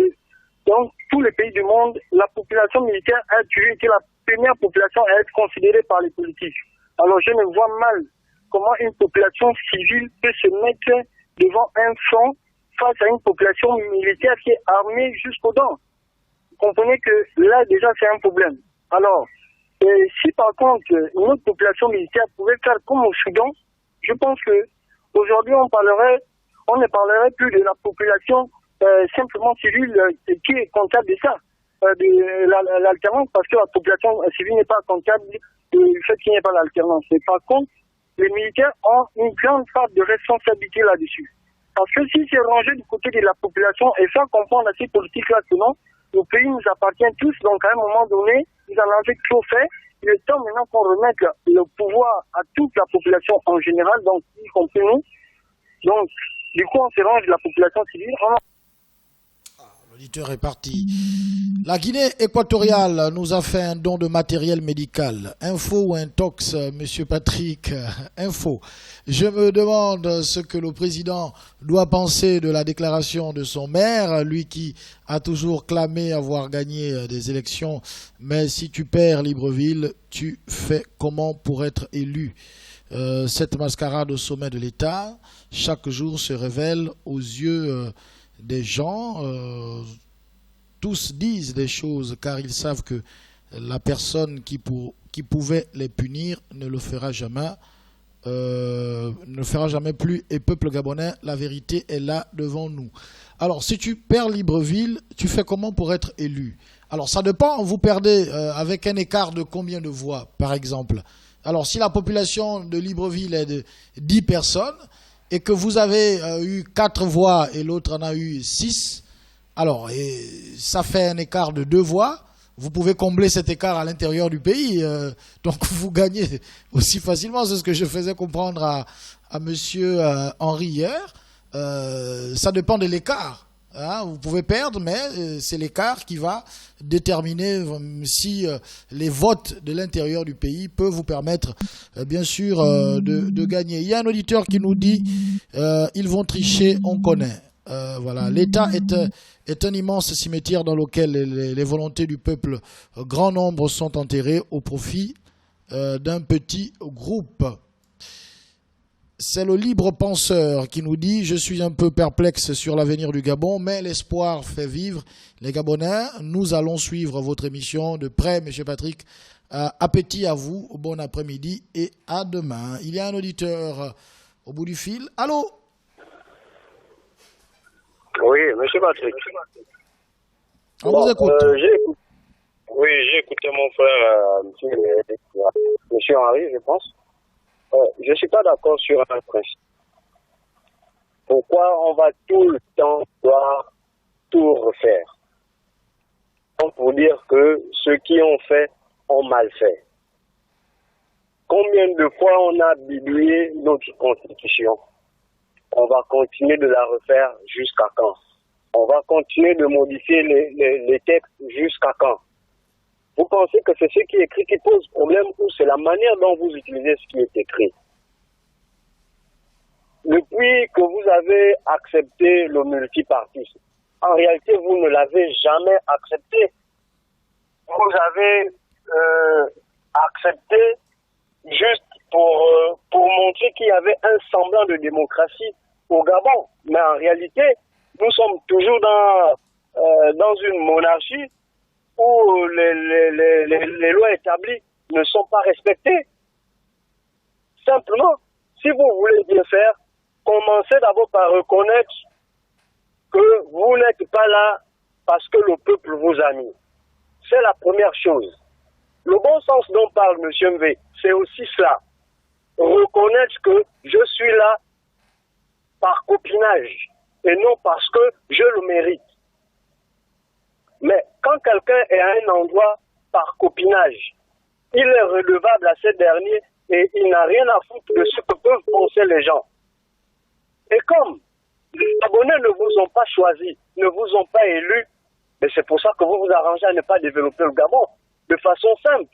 dans tous les pays du monde, la population militaire a toujours été la première population à être considérée par les politiques. Alors je ne vois mal comment une population civile peut se mettre devant un front face à une population militaire qui est armée jusqu'aux dents. Vous comprenez que là déjà c'est un problème. Alors, si par contre une autre population militaire pouvait faire comme au Soudan, je pense que aujourd'hui on ne parlerait plus de la population simplement civile qui est comptable de ça, de l'alternance, parce que la population civile n'est pas comptable du fait qu'il n'y ait pas l'alternance. Mais par contre, les militaires ont une grande part de responsabilité là-dessus. Parce que si c'est rangé du côté de la population et faire comprendre à ces politiques-là que non, le pays nous appartient tous, donc à un moment donné, nous en avons trop fait. Il est temps maintenant qu'on remette le pouvoir à toute la population en général, donc y compris nous. Donc, du coup, on se range de la population civile. L'auditeur est parti. La Guinée équatoriale nous a fait un don de matériel médical. Info ou intox, monsieur Patrick? Info. Je me demande ce que le président doit penser de la déclaration de son maire, lui qui a toujours clamé avoir gagné des élections. Mais si tu perds Libreville, tu fais comment pour être élu? cette mascarade au sommet de l'État, chaque jour se révèle aux yeux des gens. Tous disent des choses car ils savent que la personne qui pouvait les punir ne le fera jamais. Ne le fera jamais plus. Et peuple gabonais, la vérité est là devant nous. Alors, si tu perds Libreville, tu fais comment pour être élu? Alors, ça dépend. Vous perdez avec un écart de combien de voix, par exemple? Alors, si la population de Libreville est de 10 personnes et que vous avez eu 4 voix et l'autre en a eu 6, alors, ça fait un écart de 2 voix. Vous pouvez combler cet écart à l'intérieur du pays, donc vous gagnez aussi facilement. C'est ce que je faisais comprendre à monsieur Henri hier. Ça dépend de l'écart. Hein. Vous pouvez perdre, mais c'est l'écart qui va déterminer si les votes de l'intérieur du pays peuvent vous permettre, bien sûr, de gagner. Il y a un auditeur qui nous dit ils vont tricher, on connaît. Voilà, l'État est un immense cimetière dans lequel les volontés du peuple, grand nombre, sont enterrées au profit d'un petit groupe. C'est le libre penseur qui nous dit « Je suis un peu perplexe sur l'avenir du Gabon, mais l'espoir fait vivre les Gabonais. Nous allons suivre votre émission de près, M. Patrick. Appétit à vous, bon après-midi et à demain. » Il y a un auditeur au bout du fil. Allô? Oui, monsieur Patrick. On vous écoute. J'ai écouté mon frère, monsieur Henri, je pense. Je ne suis pas d'accord sur un principe. Pourquoi on va tout le temps devoir tout refaire? Donc pour dire que ceux qui ont fait ont mal fait. Combien de fois on a bidouillé notre constitution? On va continuer de la refaire jusqu'à quand? On va continuer de modifier les textes jusqu'à quand? Vous pensez que c'est ce qui est écrit qui pose problème ou c'est la manière dont vous utilisez ce qui est écrit? Depuis que vous avez accepté le multipartisme, en réalité, vous ne l'avez jamais accepté. Vous avez accepté juste pour montrer qu'il y avait un semblant de démocratie au Gabon. Mais en réalité, nous sommes toujours dans une monarchie où les lois établies ne sont pas respectées. Simplement, si vous voulez bien faire, commencez d'abord par reconnaître que vous n'êtes pas là parce que le peuple vous a mis. C'est la première chose. Le bon sens dont parle M. Mvé, c'est aussi cela. Reconnaître que je suis là par copinage et non parce que je le mérite. Mais quand quelqu'un est à un endroit par copinage, il est redevable à ces derniers et il n'a rien à foutre de ce que peuvent penser les gens. Et comme les abonnés ne vous ont pas choisi, ne vous ont pas élu, mais c'est pour ça que vous vous arrangez à ne pas développer le Gabon de façon simple.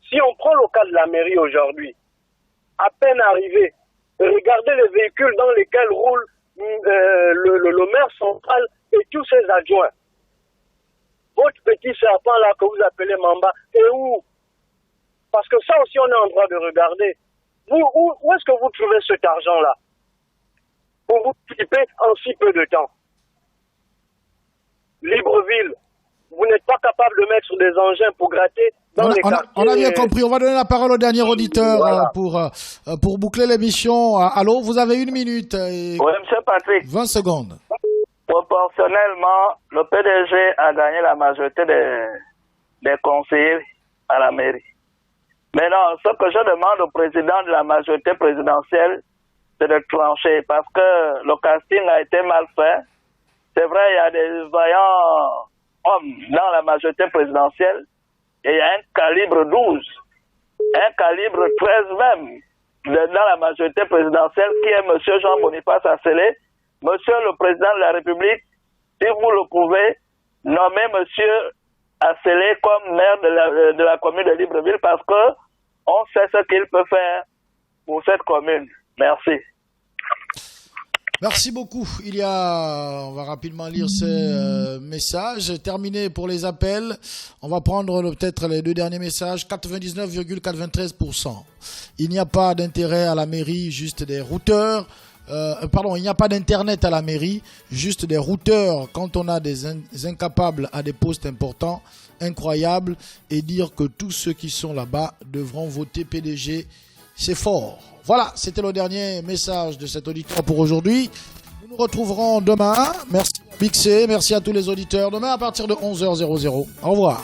Si on prend le cas de la mairie aujourd'hui, à peine arrivé, regardez les véhicules dans lesquels roule le maire central et tous ses adjoints. Votre petit serpent là que vous appelez Mamba, et où? Parce que ça aussi on est en droit de regarder. Où est-ce que vous trouvez cet argent-là pour vous flipper en si peu de temps? Libreville, vous n'êtes pas capable de mettre des engins pour gratter dans les quartiers. On a bien compris. On va donner la parole au dernier auditeur voilà. Pour boucler l'émission. Allô, vous avez 1 minute. Oui, M. Patrick. 20 secondes. Proportionnellement, le PDG a gagné la majorité des conseillers à la mairie. Maintenant, ce que je demande au président de la majorité présidentielle, c'est de trancher parce que le casting a été mal fait. C'est vrai, il y a des vaillants hommes dans la majorité présidentielle et il y a un calibre 12, un calibre 13 même dans la majorité présidentielle qui est M. Jean-Boniface Asselé. Monsieur le Président de la République, si vous le pouvez, nommez M. Asselé comme maire de la commune de Libreville parce que on sait ce qu'il peut faire pour cette commune. Merci. Merci beaucoup. On va rapidement lire ces messages. Terminé pour les appels. On va prendre peut-être les 2 derniers messages. 99,93%. Il n'y a pas d'intérêt à la mairie, juste des routeurs. Il n'y a pas d'internet à la mairie, juste des routeurs quand on a des incapables à des postes importants, incroyable, et dire que tous ceux qui sont là-bas devront voter PDG, c'est fort. Voilà, c'était le dernier message de cet auditeur pour aujourd'hui. Nous nous retrouverons demain. Merci à Bixé, merci à tous les auditeurs. Demain à partir de 11h00. Au revoir.